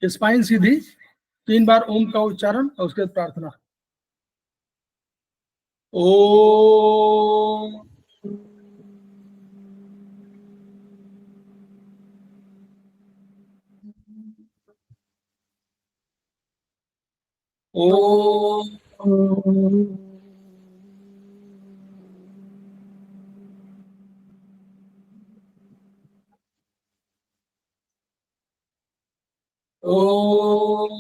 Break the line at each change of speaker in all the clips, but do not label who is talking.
Spine सीधी, 3 बार ओम का उच्चारण और उसके बाद प्रार्थना। ओम ओम ओम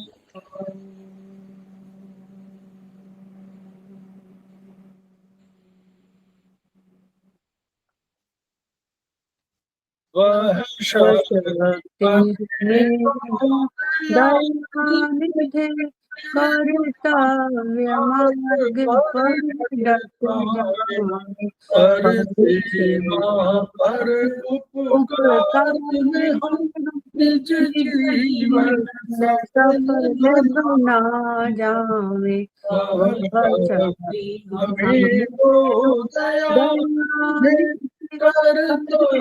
वह
शक्ति दयानिधि कर्तव्य मार्ग पर डट जाए,
पर सेवा पर उपकार में हम निज जीवन
सफल बना जावे।
शक्ति हमें तो दया कर्तव्य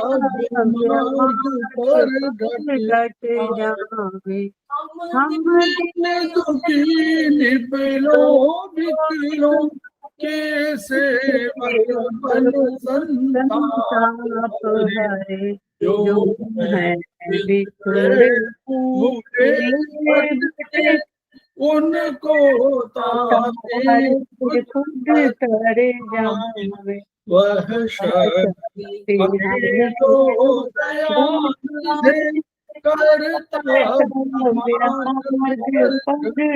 मार्ग पर डट
जावे।
हम दुखी निपलो बिकलो कैसे बल संताप
है
जो है
बिखरे
पूरे उनको तारे
खुद करे जावे।
वह शक्ति हमें तो दया
मार्ग पर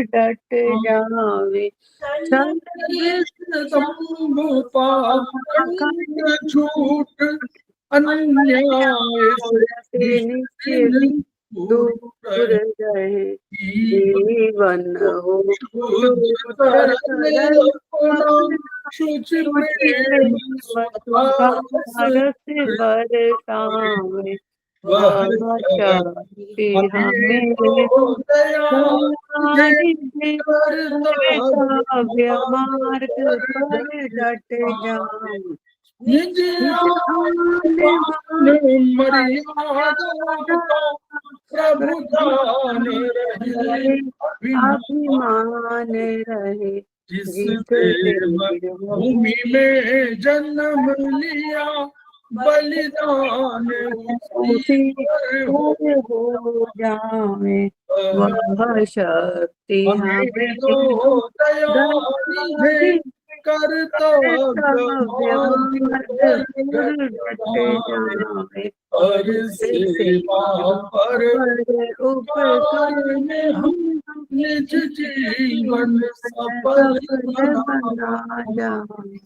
डट जावे।
झूठ अन्याय से
दूर रहे, जीवन हो बरसावे। वह शक्ति हमें कर्तव्य मार्ग पर डट जावे। अभिमान रहे जिस
भूमि में जन्म लिया बलिदान
उसी हो जावे। वह शक्ति हमें कर्तव्य जावे।
और सेवा पर उपकार में हम निज जीवन सफल
बना जावे।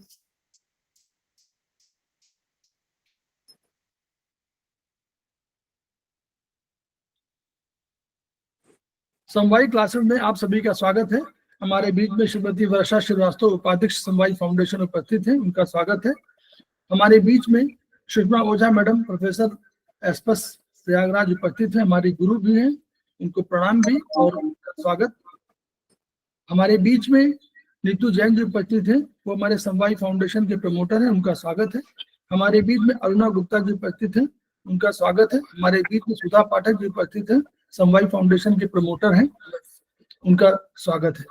समवाई क्लासेस में आप सभी का स्वागत है। हमारे बीच में श्रीमती वर्षा श्रीवास्तव उपाध्यक्ष समवाई फाउंडेशन उपस्थित है, उनका स्वागत है। हमारे बीच में सुषमा ओझा मैडम प्रोफेसर एसपस प्रयागराज उपस्थित है, हमारी गुरु भी हैं, उनको प्रणाम भी और स्वागत। हमारे बीच में नीतू जैन जी उपस्थित है, वो हमारे समवाई फाउंडेशन के प्रमोटर हैं, उनका स्वागत है। हमारे बीच में अरुणा गुप्ता जी उपस्थित है, उनका स्वागत है। हमारे बीच में सुधा पाठक जी उपस्थित है, समवाई फाउंडेशन के प्रमोटर हैं, उनका स्वागत है।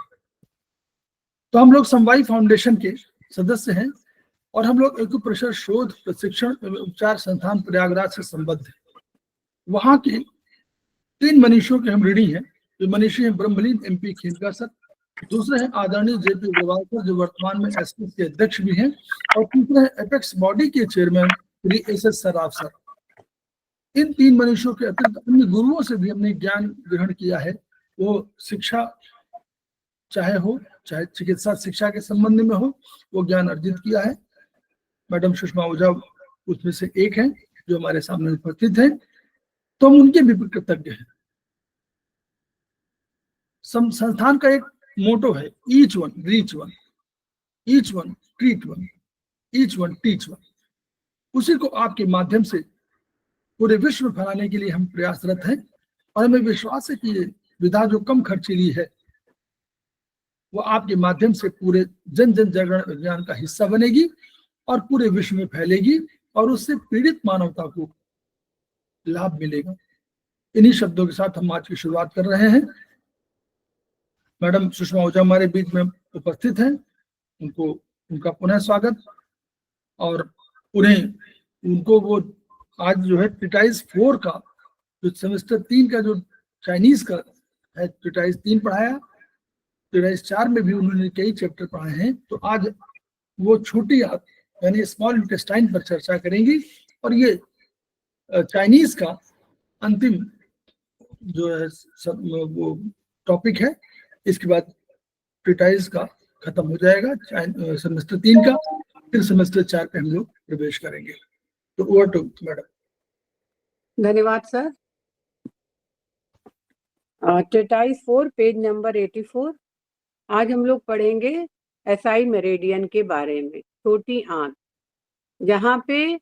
तो हम लोग समवाई फाउंडेशन के सदस्य हैं और हम लोग एक्यूप्रेशर शोध प्रशिक्षण एवं उपचार संस्थान प्रयागराज से संबद्ध है। वहां के 3 मनीषियों के हम ऋणी हैं। जो मनीषी हैं ब्रह्मलीन एमपी खेलगा सर, दूसरे हैं आदरणीय जेपी अग्रवाल सर जो वर्तमान में एसपीएस के अध्यक्ष भी हैं, और तीसरे हैं एपेक्स बॉडी के chairman Shri S S Saraf sir. इन 3 मनुष्यों के अतिरिक्त अन्य गुरुओं से भी हमने ज्ञान ग्रहण किया है। वो शिक्षा चाहे चिकित्सा शिक्षा के संबंध में हो, वो ज्ञान अर्जित किया है। मैडम सुषमा ओझा उसमें से एक हैं जो हमारे सामने उपस्थित हैं, तो हम उनके भी कृतज्ञ हैं। संस्थान का एक मोटो है, each one reach one, each one treat one, each one teach one. उसी को आपके माध्यम से पूरे विश्व में फैलाने के लिए हम प्रयासरत हैं और हमें विश्वास है कि ये विधा जो कम खर्चीली है वो आपके माध्यम से पूरे जन जन जागरण अभियान का हिस्सा बनेगी और पूरे विश्व में फैलेगी और उससे पीड़ित मानवता को लाभ मिलेगा। इन्हीं शब्दों के साथ हम आज की शुरुआत कर रहे हैं। मैडम सुषमा ओझा हमारे बीच में उपस्थित हैं, उनका पुनः स्वागत। और उन्हें उनको वो आज जो है ट्रीटाइज 4 का जो सेमेस्टर 3 का जो चाइनीज का है, ट्रीटाइज 3 पढ़ाया, ट्रीटाइज 4 में भी उन्होंने कई चैप्टर पढ़ाए हैं। तो आज वो छोटी आंत यानी स्मॉल इंटेस्टाइन पर चर्चा करेंगी। और ये चाइनीज का अंतिम जो है सब वो टॉपिक है। इसके बाद ट्रीटाइज का खत्म हो जाएगा सेमेस्टर 3 का, फिर सेमेस्टर 4 पे हम लोग प्रवेश करेंगे। तो ओवर टू मैडम।
धन्यवाद सर। Treatise 4 page number 84। आज हम लोग पढ़ेंगे एसआई मेरिडियन के बारे में, छोटी आंत, जहाँ पे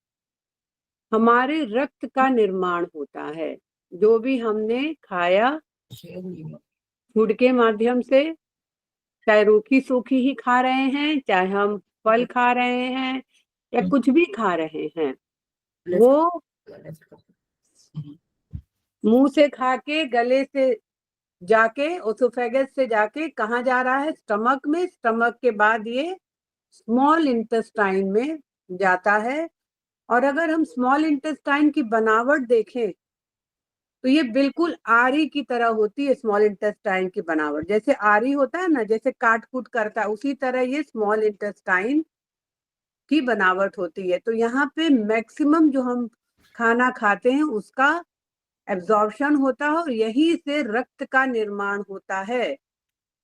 हमारे रक्त का निर्माण होता है। जो भी हमने खाया फूड के माध्यम से, चाहे रूखी सूखी ही खा रहे हैं, चाहे हम फल खा रहे हैं या कुछ भी खा रहे हैं, वो मुंह से खा के गले से जाके ओसोफेगस से जाके कहाँ जा रहा है? स्टमक में। स्टमक के बाद ये स्मॉल इंटेस्टाइन में जाता है। और अगर हम स्मॉल इंटेस्टाइन की बनावट देखें तो ये बिल्कुल आरी की तरह होती है। स्मॉल इंटेस्टाइन की बनावट जैसे आरी होता है ना, जैसे काट कूट करता है, उसी तरह ये स्मॉल इंटेस्टाइन की बनावट होती है। तो यहाँ पे मैक्सिमम जो हम खाना खाते हैं उसका एब्जॉर्प्शन होता है और यहीं से रक्त का निर्माण होता है।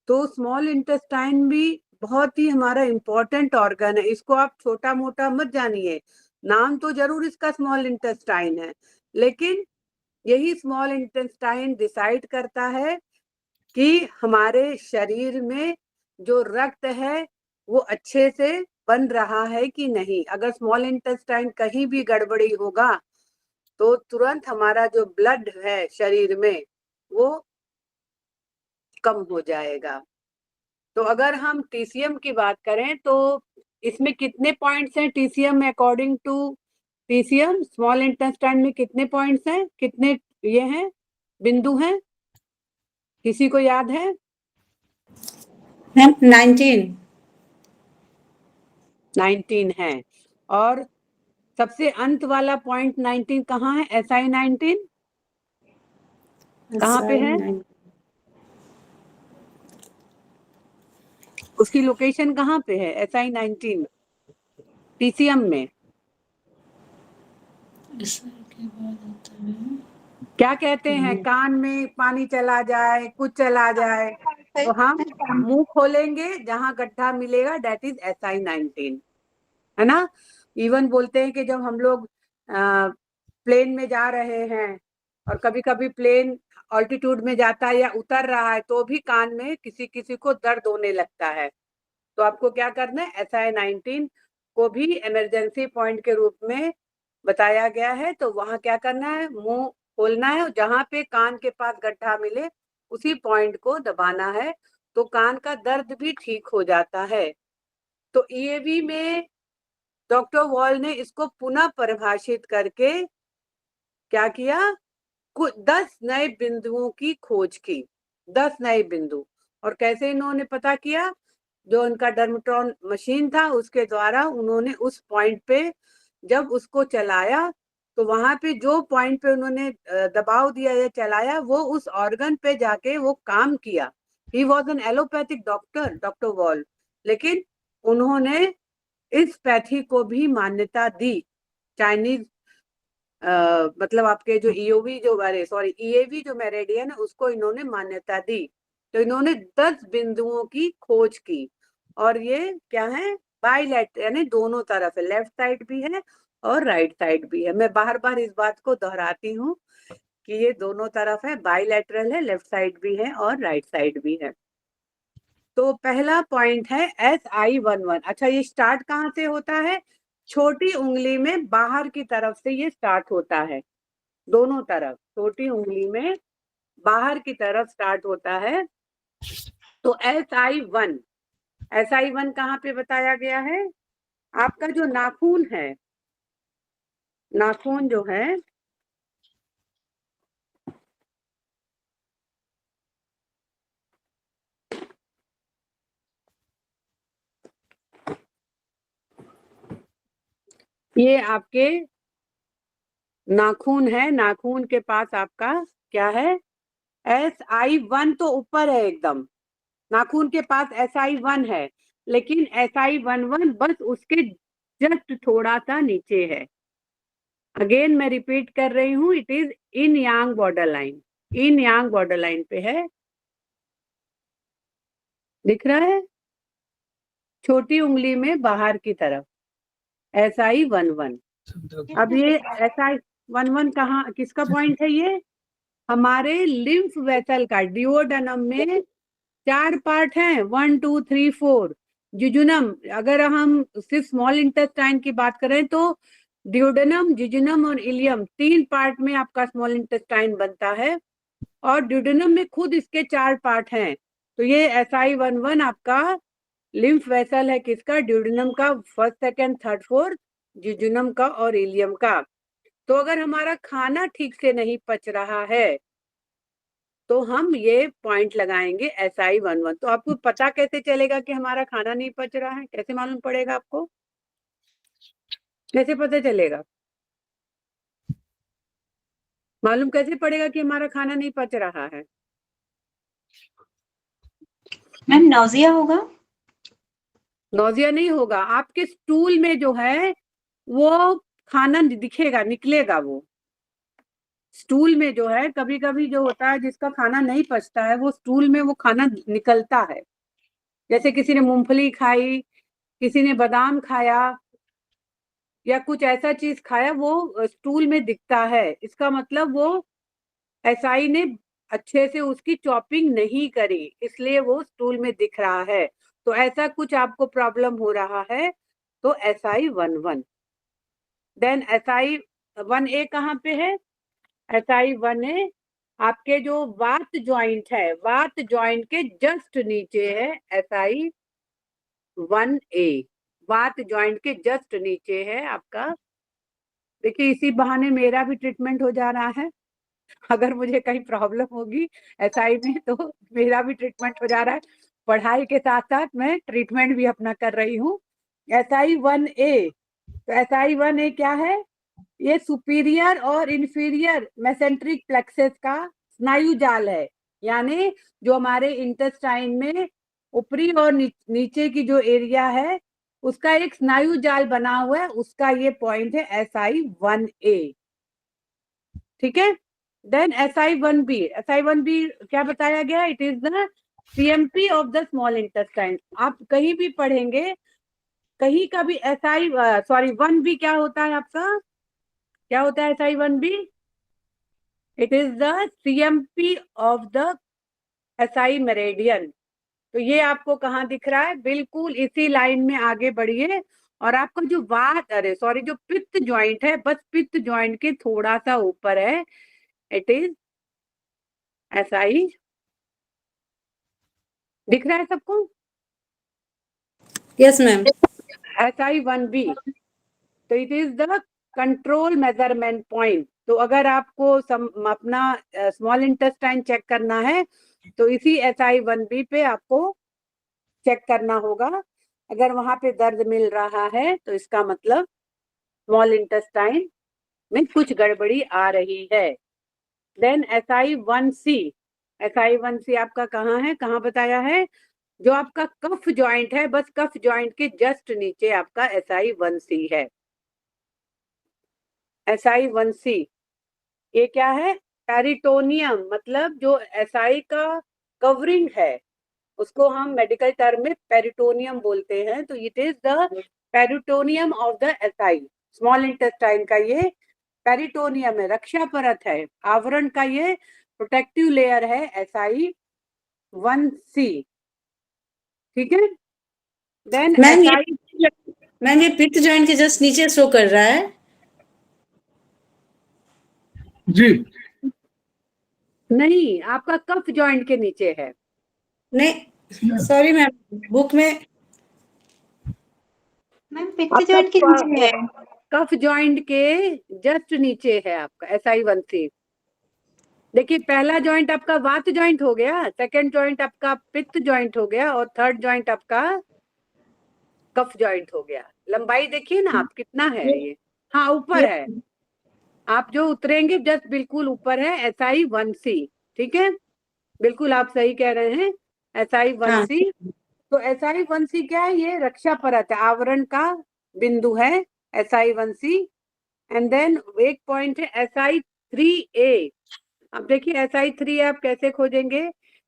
तो स्मॉल इंटेस्टाइन भी बहुत ही हमारा इम्पोर्टेंट ऑर्गन है। इसको आप छोटा मोटा मत जानिए, नाम तो जरूर इसका स्मॉल इंटेस्टाइन है, लेकिन यही स्मॉल इंटेस्टाइन डिसाइड करता है कि हमारे शरीर में जो रक्त है वो अच्छे से बन रहा है कि नहीं। अगर स्मॉल इंटेस्टाइन कहीं भी गड़बड़ी होगा तो तुरंत हमारा जो ब्लड है शरीर में वो कम हो जाएगा। तो अगर हम टीसीएम की बात करें तो इसमें कितने पॉइंट्स हैं? TCM according to TCM small intestine में कितने पॉइंट्स हैं, कितने ये हैं बिंदु हैं? किसी को याद है? 19 है। और सबसे अंत वाला पॉइंट 19 कहाँ है? एसआई 19 कहाँ पे है? उसकी लोकेशन कहाँ पे है? एसआई 19 टीसीएम में क्या कहते हैं? कान में पानी चला जाए, कुछ चला जाए, तो हम मुंह खोलेंगे, जहां गड्ढा मिलेगा डेट इज एसआई 19, है ना। इवन बोलते हैं कि जब हम लोग प्लेन में जा रहे हैं और कभी कभी प्लेन ऑल्टीट्यूड में जाता है या उतर रहा है तो भी कान में किसी किसी को दर्द होने लगता है। तो आपको क्या करना है? एसआई 19 को भी इमरजेंसी पॉइंट के रूप में बताया गया है। तो वहां क्या करना है? मुंह खोलना है, जहां पे कान के पास गड्ढा मिले उसी पॉइंट को दबाना है, तो कान का दर्द भी ठीक हो जाता है। तो ईएवी में डॉक्टर वॉल ने इसको पुनः परिभाषित करके क्या किया? कुछ 10 नए बिंदुओं की खोज की। 10 नए बिंदु। और कैसे इन्होंने पता किया? जो उनका डर्मेट्रॉन मशीन था उसके द्वारा उन्होंने उस पॉइंट पे जब उसको चलाया तो वहां पे जो पॉइंट पे उन्होंने दबाव दिया या चलाया वो उस ऑर्गन पे जाके वो काम किया। He was an allopathic doctor, doctor wall, लेकिन उन्होंने इस पैथी को भी मान्यता दी। चाइनीज मतलब आपके जो ईओवी जो ईएवी जो मेरिडियन है उसको इन्होंने मान्यता दी। तो इन्होंने 10 बिंदुओं की खोज की और ये क्या है? बाइलेट यानी दोनों तरफ है, लेफ्ट साइड भी है और राइट साइड भी है। मैं बार बार इस बात को दोहराती हूँ कि ये दोनों तरफ है, बाइलेटरल है, लेफ्ट साइड भी है और राइट साइड भी है। तो पहला पॉइंट है SI11। अच्छा, ये स्टार्ट कहाँ से होता है? छोटी उंगली में बाहर की तरफ से ये स्टार्ट होता है, दोनों तरफ छोटी उंगली में बाहर की तरफ स्टार्ट होता है। तो SI1 कहाँ पे बताया गया है? आपका जो नाखून है, नाखून जो है ये आपके नाखून है, नाखून के पास आपका क्या है, SI1 तो ऊपर है एकदम, नाखून के पास SI1 है, लेकिन SI11 बस उसके जस्ट थोड़ा सा नीचे है। अगेन मैं रिपीट कर रही हूँ, it is in Yang border line, in Yang border line पे है, दिख रहा है, छोटी उंगली में बाहर की तरफ SI11। अब ये SI11 कहाँ, किसका पॉइंट है ये, हमारे लिम्फ वेसल का, डिओडेनम में 4 पार्ट हैं, 1 2 3 4। जुजुनम, अगर हम सिर्फ स्मॉल इंटेस्टाइन की बात करें तो ड्यूडेनम, जुजुनम और इलियम 3 पार्ट में आपका स्मॉल इंटेस्टाइन बनता है, और ड्यूडेनम में खुद इसके 4 पार्ट हैं। तो ये SI11 आपका लिम्फ वेसल है, किसका, ड्यूडेनम का, फर्स्ट सेकंड थर्ड फोर्थ, जुजुनम का और इलियम का। तो अगर हमारा खाना ठीक से नहीं पच रहा है तो हम ये पॉइंट लगाएंगे SI11। तो आपको पता कैसे चलेगा कि हमारा खाना नहीं पच रहा है, कैसे मालूम पड़ेगा आपको, कैसे पता चलेगा, मालूम कैसे पड़ेगा कि हमारा खाना नहीं पच रहा है?
मैम नौजिया होगा।
नौजिया नहीं होगा, आपके स्टूल में जो है वो खाना दिखेगा, निकलेगा, वो स्टूल में जो है, कभी कभी जो होता है जिसका खाना नहीं पचता है वो स्टूल में वो खाना निकलता है, जैसे किसी ने मूंगफली खाई, किसी ने बादाम खाया या कुछ ऐसा चीज खाया, वो स्टूल में दिखता है, इसका मतलब वो एसआई ने अच्छे से उसकी चॉपिंग नहीं करी, इसलिए वो स्टूल में दिख रहा है। तो ऐसा कुछ आपको प्रॉब्लम हो रहा है तो SI11। देन SI1A कहाँ पे है, SI1A आपके जो वात ज्वाइंट है, वात ज्वाइंट के जस्ट नीचे है SI1A, वात ज्वाइंट के जस्ट नीचे है आपका। देखिए इसी बहाने मेरा भी ट्रीटमेंट हो जा रहा है, अगर मुझे कहीं प्रॉब्लम होगी SI में तो मेरा भी ट्रीटमेंट हो जा रहा है, पढ़ाई के साथ साथ मैं ट्रीटमेंट भी अपना कर रही हूँ। SI1A, तो SI1A क्या है, ये सुपीरियर और इंफीरियर मेसेंट्रिक प्लेक्सस का स्नायु जाल है, यानी जो हमारे इंटेस्टाइन में ऊपरी और नीचे की जो एरिया है उसका एक स्नायु जाल बना हुआ है, उसका ये पॉइंट है SI1A, ठीक है। देन SI1B, SI1B क्या बताया गया, it is the CMP of the small intestine. आप कहीं भी पढ़ेंगे, कहीं का भी सॉरी 1B क्या होता है आपका, क्या होता है SI1B, it is the CMP of the SI Meridian. तो ये आपको कहाँ दिख रहा है, बिल्कुल इसी लाइन में आगे बढ़िए, और आपका जो जो पित्त ज्वाइंट है, बस पित्त ज्वाइंट के थोड़ा सा ऊपर है, इट इज SI, दिख रहा है सबको,
यस मैम।
SI1B, तो it is the control measurement point. तो अगर आपको अपना स्मॉल इंटेस्टाइन चेक करना है तो इसी SI1B पे आपको चेक करना होगा, अगर वहां पे दर्द मिल रहा है तो इसका मतलब स्मॉल इंटेस्टाइन में कुछ गड़बड़ी आ रही है। देन SI1C, SI1C आपका कहाँ है, कहाँ बताया है, जो आपका कफ जॉइंट है, बस कफ जॉइंट के जस्ट नीचे आपका SI1C है। SI1C ये क्या है, पेरिटोनियम, मतलब जो SI का कवरिंग है उसको हम मेडिकल टर्म में पेरिटोनियम बोलते हैं। तो it is the peritoneum of the SI, small intestine का ये पेरिटोनियम है, रक्षा परत है, आवरण का ये प्रोटेक्टिव लेयर है SI1C, ठीक है। देन
मैम ये पित्त जॉइंट के जस्ट नीचे शो कर रहा है
जी,
नहीं, आपका कफ जॉइंट के नीचे है,
नहीं सॉरी मैम, बुक में
मैम पित्त जॉइंट के नीचे है,
कफ जॉइंट के जस्ट नीचे है आपका SI1C। देखिए पहला जॉइंट आपका वात जॉइंट हो गया, सेकंड जॉइंट आपका पित्त जॉइंट हो गया, और थर्ड जॉइंट आपका कफ जॉइंट हो गया। लंबाई देखिए ना आप कितना है ये, हाँ ऊपर है, आप जो उतरेंगे जस्ट बिल्कुल ऊपर है SI1C, ठीक है, बिल्कुल आप सही कह रहे हैं, SI1C। तो SI1C क्या है, ये रक्षा परत है, आवरण का बिंदु है SI1C। एंड देन एक पॉइंट है SI3A। अब देखिए SI3 आप कैसे खोजेंगे,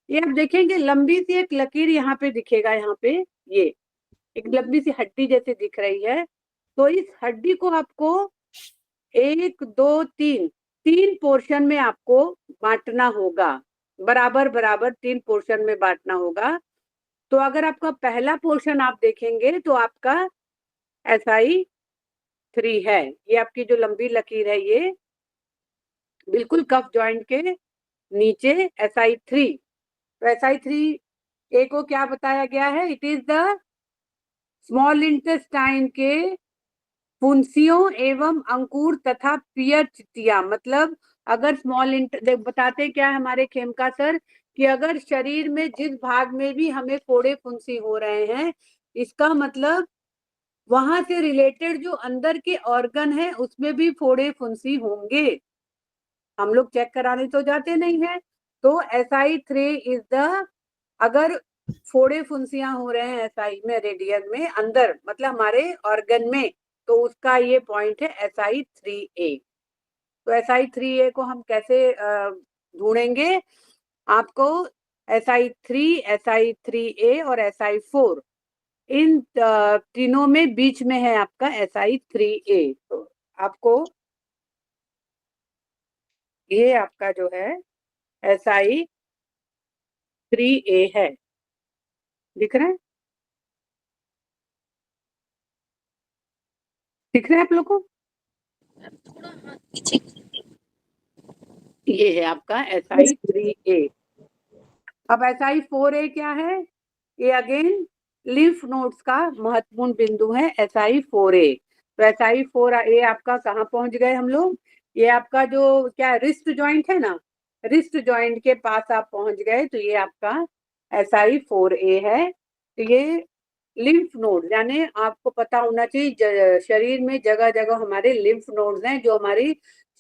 ये आप देखेंगे लंबी सी एक लकीर यहाँ पे दिखेगा, यहाँ पे ये एक लंबी सी हड्डी जैसे दिख रही है। तो इस हड्डी को आपको 1 2 3 पोर्शन में आपको बांटना होगा, बराबर बराबर 3 पोर्शन में बांटना होगा। तो अगर आपका पहला पोर्शन आप देखेंगे तो आपका SI3 है, ये आपकी जो लंबी लकीर है ये बिल्कुल कफ जॉइंट के नीचे SI3। तो SI3A को क्या बताया गया है, it is the small intestine के फुंसियों एवं अंकुर तथा पियर चितिया। मतलब अगर बताते क्या है हमारे खेमका सर कि अगर शरीर में जिस भाग में भी हमें फोड़े फुंसी हो रहे हैं, इसका मतलब वहां से रिलेटेड जो अंदर के ऑर्गन है उसमें भी फोड़े फुंसी होंगे, हम लोग चेक कराने तो जाते नहीं है। तो SI3 इज द, अगर फोड़े फुंसियां हो रहे हैं SI में, रेडियन में अंदर मतलब हमारे ऑर्गन में, तो उसका ये पॉइंट है SI3A। तो SI3A को हम कैसे ढूंढेंगे, आपको SI3, SI3A और SI4 इन तीनों में बीच में है आपका SI3A। तो आपको ये आपका जो है SI3A है, दिख रहा है, दिख रहा है आप लोग को, ये है आपका SI3A। अब SI4A क्या है, ये अगेन लिम्फ नोड्स का महत्वपूर्ण बिंदु है SI4A। तो SI4A आपका कहाँ पहुंच गए हम लोग, ये आपका जो क्या रिस्ट जॉइंट है ना, रिस्ट जॉइंट के पास आप पहुंच गए, तो ये आपका SI4A है। तो ये लिम्फ नोड, यानी आपको पता होना चाहिए शरीर में जगह जगह हमारे लिम्फ नोड्स हैं जो हमारी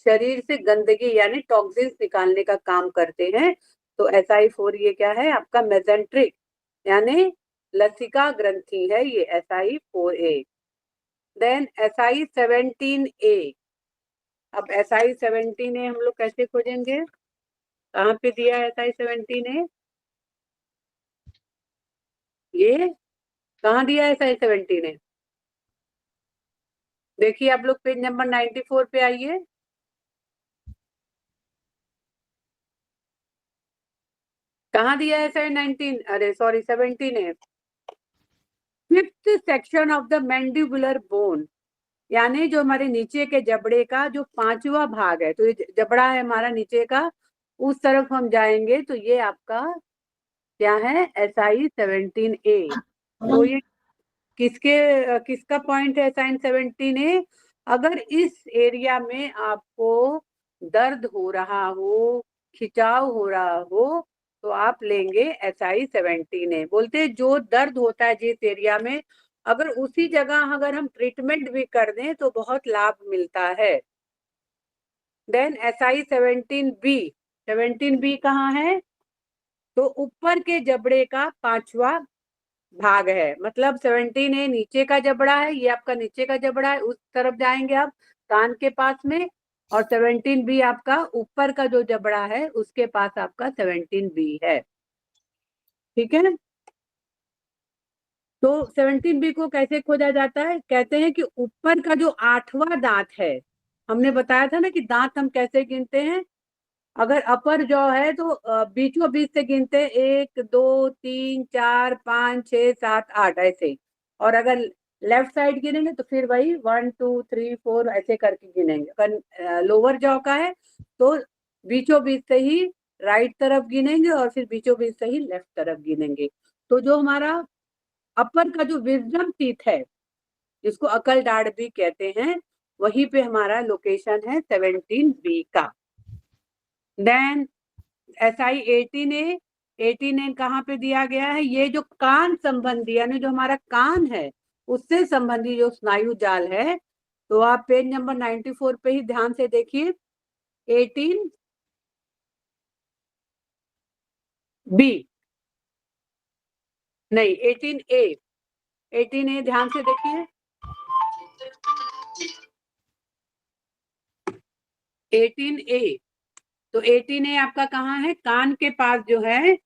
शरीर से गंदगी यानी टॉक्सिन्स निकालने का काम करते हैं। तो SI4 ये क्या है आपका मेसेंट्रिक यानी लसिका ग्रंथि है ये SI4A। Then SI17A। अब SI17A हम लोग कैसे खोजेंगे, कहाँ पे दिया है SI17A, ये कहाँ दिया है SI17A, देखिए आप लोग पेज नंबर 94 पे आइए। कहाँ दिया है SI19, अरे sorry 17A, fifth section of the mandibular bone, यानी जो हमारे नीचे के जबड़े का जो 5वां भाग है, तो ये जबड़ा है हमारा नीचे का, उस तरफ हम जाएंगे तो ये आपका क्या है SI17A। तो ये किसका पॉइंट है SI17A, अगर इस एरिया में आपको दर्द हो रहा हो, खिंचाव हो रहा हो, तो आप लेंगे SI17A। बोलते जो दर्द होता है जिस एरिया में, अगर उसी जगह अगर हम ट्रीटमेंट भी कर दें तो बहुत लाभ मिलता है। देन SI17B, 17B कहाँ है, तो ऊपर के जबड़े का 5वां भाग है, मतलब 17A नीचे का जबड़ा है, ये आपका नीचे का जबड़ा है, उस तरफ जाएंगे आप कान के पास में, और 17B आपका ऊपर का जो जबड़ा है उसके पास आपका 17B है, ठीक है। तो 17B को कैसे खोजा जाता है, कहते हैं कि ऊपर का जो 8वां दांत है, हमने बताया था ना कि दांत हम कैसे गिनते हैं, अगर अपर जॉ है तो बीचों बीच से गिनते हैं 1 2 3 4 5 6 7 8 ऐसे, और अगर लेफ्ट साइड गिनेंगे तो फिर वही 1 2 3 4 ऐसे करके गिनेंगे। अगर लोअर जॉ का है तो बीचों बीच से ही राइट तरफ गिनेंगे और फिर बीचों बीच से ही लेफ्ट तरफ गिनेंगे। तो जो हमारा अपर का जो विजडम टीथ है, जिसको अकल दाढ़ भी कहते हैं, वहीं पे हमारा लोकेशन है 17B का। देन SI18A, 18A कहाँ पे दिया गया है, ये जो कान संबंधी यानी जो हमारा कान है उससे संबंधी जो स्नायु जाल है तो आप पेज नंबर 94 पे ही ध्यान से देखिए। 18B, नहीं 18A, 18A ध्यान से देखिए। 18A, तो 18A आपका कहाँ है? कान के पास जो है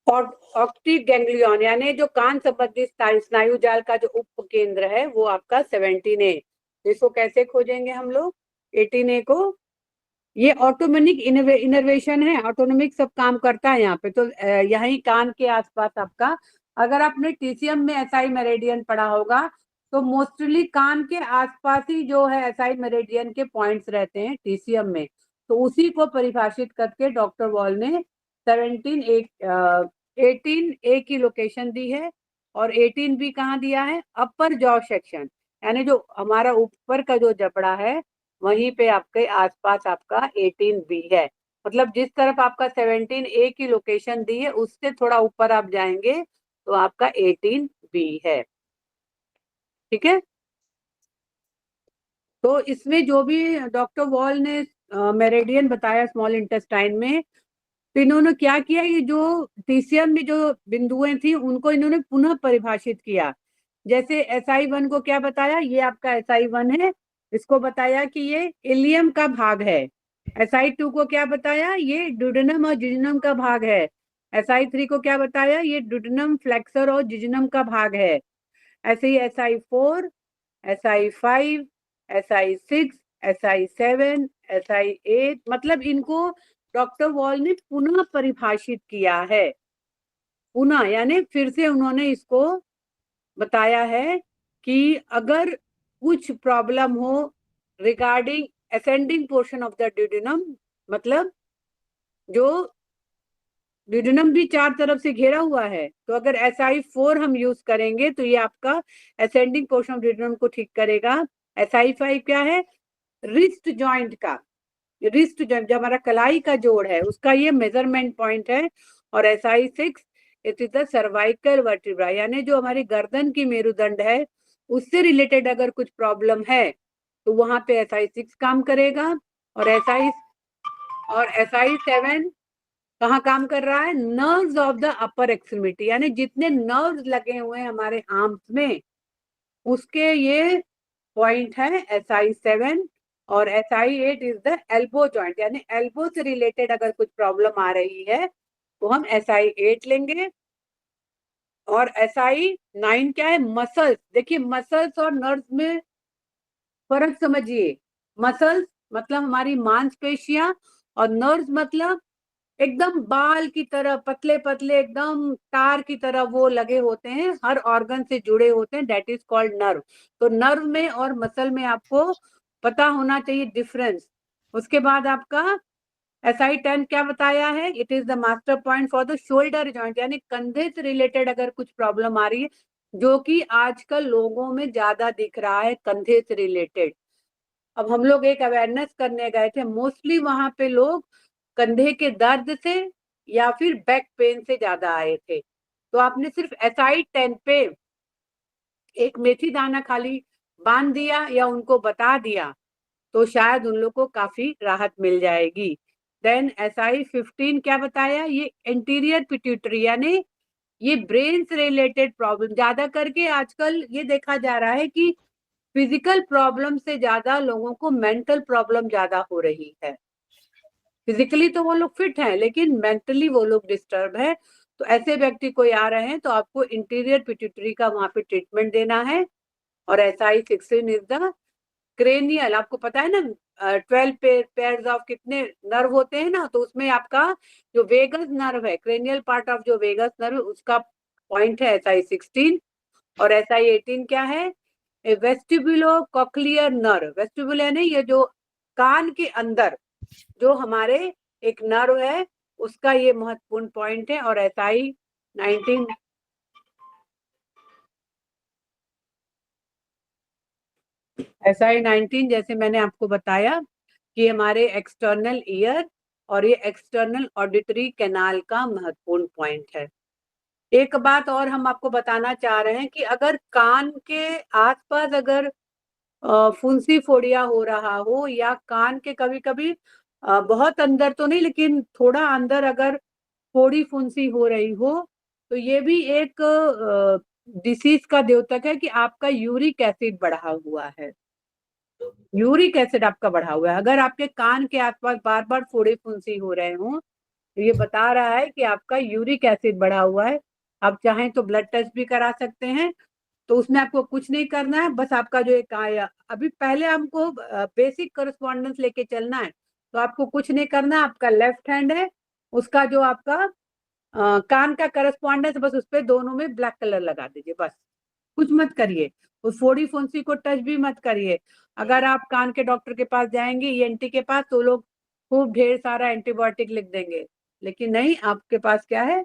और ऑप्टिक गैंग्लियन, यानी जो कान संबंधित स्नायु जाल का जो उप केंद्र है वो आपका 17A। इसको कैसे खोजेंगे हम लोग 18A को? ये ऑटोमेटिक इनर्वेशन है, ऑटोनोमिक सब काम करता है यहाँ पे। तो यही कान के आसपास आपका, अगर आपने टीसीएम में एसआई मेरिडियन पढ़ा होगा तो मोस्टली कान के आसपास ही जो है एसआई मेरिडियन के पॉइंट्स रहते हैं टीसीएम में। तो उसी को परिभाषित करके डॉक्टर वॉल ने 18A की लोकेशन दी है और 18B कहाँ दिया है? अपर जॉ सेक्शन, यानी जो हमारा ऊपर का जो जबड़ा है वहीं पे आपके आसपास आपका 18B है। मतलब जिस तरफ आपका 17A की लोकेशन दी है उससे थोड़ा ऊपर आप जाएंगे तो आपका 18B है। ठीक है, तो इसमें जो भी डॉक्टर वॉल ने मेरिडियन बताया स्मॉल इंटेस्टाइन में, तो इन्होंने क्या किया, ये जो टीसीएम में जो बिंदुएं थी उनको इन्होंने पुनः परिभाषित किया। जैसे SI1 को क्या बताया? ये आपका SI1 है, इसको बताया कि ये इलियम का भाग है। SI2 को क्या बताया? ये ड्यूडेनम और जिजनम का भाग है। SI3 को क्या बताया? ये ड्यूडेनम, फ्लेक्सर और जिजनम का भाग है। ऐसे ही SI4, SI5, SI6, SI7, SI8, मतलब इनको डॉक्टर वॉल ने पुनः परिभाषित किया है। पुनः यानी फिर से उन्होंने इसको बताया है कि अगर कुछ प्रॉब्लम हो regarding ascending portion of the duodenum, मतलब जो ड्यूडेनम भी चार तरफ से घेरा हुआ है, तो अगर SI4 हम यूज करेंगे तो ये आपका असेंडिंग पोर्शन ऑफ ड्यूडेनम को ठीक करेगा। SI5 क्या है? रिस्ट जॉइंट का, रिस्ट जॉइंट जो हमारा कलाई का जोड़ है उसका ये मेजरमेंट पॉइंट है। और SI6 it is the cervical vertebra, यानी जो हमारी गर्दन की मेरुदंड है उससे रिलेटेड अगर कुछ प्रॉब्लम है तो वहां पे SI6 काम करेगा। और SI7 कहाँ काम कर रहा है? Nerves of the upper extremity, यानी जितने नर्व्स लगे हुए हैं हमारे आर्म्स में उसके ये पॉइंट है SI7। और SI8 is the elbow joint, यानी एल्बो से रिलेटेड अगर कुछ प्रॉब्लम आ रही है तो हम SI8 लेंगे। और SI9 क्या है? मसल्स। देखिए मसल्स और नर्व्स में फर्क समझिए। मसल्स मतलब हमारी मांसपेशियां, और नर्व्स मतलब एकदम बाल की तरह पतले पतले एकदम तार की तरह वो लगे होते हैं, हर ऑर्गन से जुड़े होते हैं, दैट इज कॉल्ड नर्व। तो नर्व में और मसल में आपको पता होना चाहिए डिफरेंस। उसके बाद आपका SI10 क्या बताया है? It is the master point for the shoulder joint, यानी कंधे से रिलेटेड अगर कुछ प्रॉब्लम आ रही है, जो कि आजकल लोगों में ज्यादा दिख रहा है कंधे से रिलेटेड। अब हम लोग एक अवेयरनेस करने गए थे, मोस्टली वहां पे लोग कंधे के दर्द से या फिर बैक पेन से ज्यादा आए थे। तो आपने सिर्फ SI10 पे एक मेथी दाना खाली बांध दिया या उनको बता दिया तो शायद उन लोग को काफी राहत मिल जाएगी। देन SI15 क्या बताया? ये एंटीरियर पिट्यूटरी, यानी ये ब्रेन से रिलेटेड प्रॉब्लम ज्यादा करके आजकल ये देखा जा रहा है कि फिजिकल प्रॉब्लम से ज्यादा लोगों को मेंटल प्रॉब्लम ज्यादा हो रही है। फिजिकली तो वो लोग फिट हैं लेकिन मेंटली वो लोग डिस्टर्ब है। तो ऐसे व्यक्ति कोई आ रहे हैं तो आपको इंटीरियर पिट्यूटरी का वहां पे ट्रीटमेंट देना है। और SI16 इज द क्रेनियल, आपको पता है ना 12 पेयर्स ऑफ कितने नर्व होते हैं ना, तो उसमें आपका जो वेगस नर्व है, क्रेनियल पार्ट ऑफ जो वेगस नर्व उसका पॉइंट है SI16। और SI18 क्या है? वेस्टिबुलो कॉक्लियर नर्व। वेस्टिबुल यानी ये जो कान के अंदर जो हमारे एक नर्व है उसका ये महत्वपूर्ण पॉइंट है। और SI19 जैसे मैंने आपको बताया कि हमारे एक्सटर्नल ईयर और ये एक्सटर्नल ऑडिटरी कैनाल का महत्वपूर्ण पॉइंट है। एक बात और हम आपको बताना चाह रहे हैं कि अगर कान के आसपास अगर फुंसी फोड़िया हो रहा हो, या कान के कभी कभी बहुत अंदर तो नहीं लेकिन थोड़ा अंदर अगर फोड़ी फुंसी हो रही हो, तो ये भी एक डिसीज का द्योतक है कि आपका यूरिक एसिड बढ़ा हुआ है। यूरिक एसिड आपका बढ़ा हुआ है। अगर आपके कान के आसपास बार बार फोड़े फुंसी हो रहे हो, तो ये बता रहा है कि आपका यूरिक एसिड बढ़ा हुआ है। आप चाहें तो ब्लड टेस्ट भी करा सकते हैं। तो उसमें आपको कुछ नहीं करना है, बस आपका जो एक आया अभी पहले हमको बेसिक करस्पॉन्डेंस लेके चलना है। तो आपको कुछ नहीं करना, आपका लेफ्ट हैंड है, उसका जो आपका कान का करस्पॉन्डेंस, बस उस पर दोनों में ब्लैक कलर लगा दीजिए, बस कुछ मत करिए। उस फोड़ी फुंसी को टच भी मत करिए। अगर आप कान के डॉक्टर के पास जाएंगे, ईएनटी के पास, तो लोग खूब ढेर सारा एंटीबायोटिक लिख देंगे, लेकिन नहीं, आपके पास क्या है,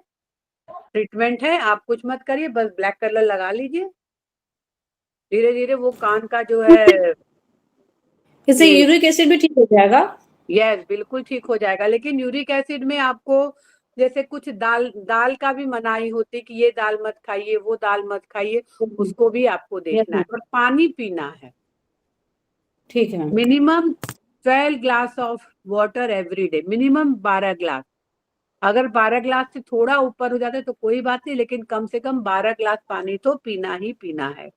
ट्रीटमेंट है। आप कुछ मत करिए, बस ब्लैक कलर लगा लीजिए। धीरे धीरे वो कान का जो है,
इससे
ये
यूरिक एसिड भी ठीक हो जाएगा?
यस बिल्कुल ठीक हो जाएगा। लेकिन यूरिक एसिड में आपको जैसे कुछ दाल का भी मनाही होती है कि ये दाल मत खाइए, वो दाल मत खाइए, उसको भी आपको देखना है। और पानी पीना है,
ठीक है।
Minimum 12 glass of water every day, minimum 12 glass. अगर 12 ग्लास से थोड़ा ऊपर हो जाता है तो कोई बात नहीं, लेकिन कम से कम 12 ग्लास पानी तो पीना ही पीना है।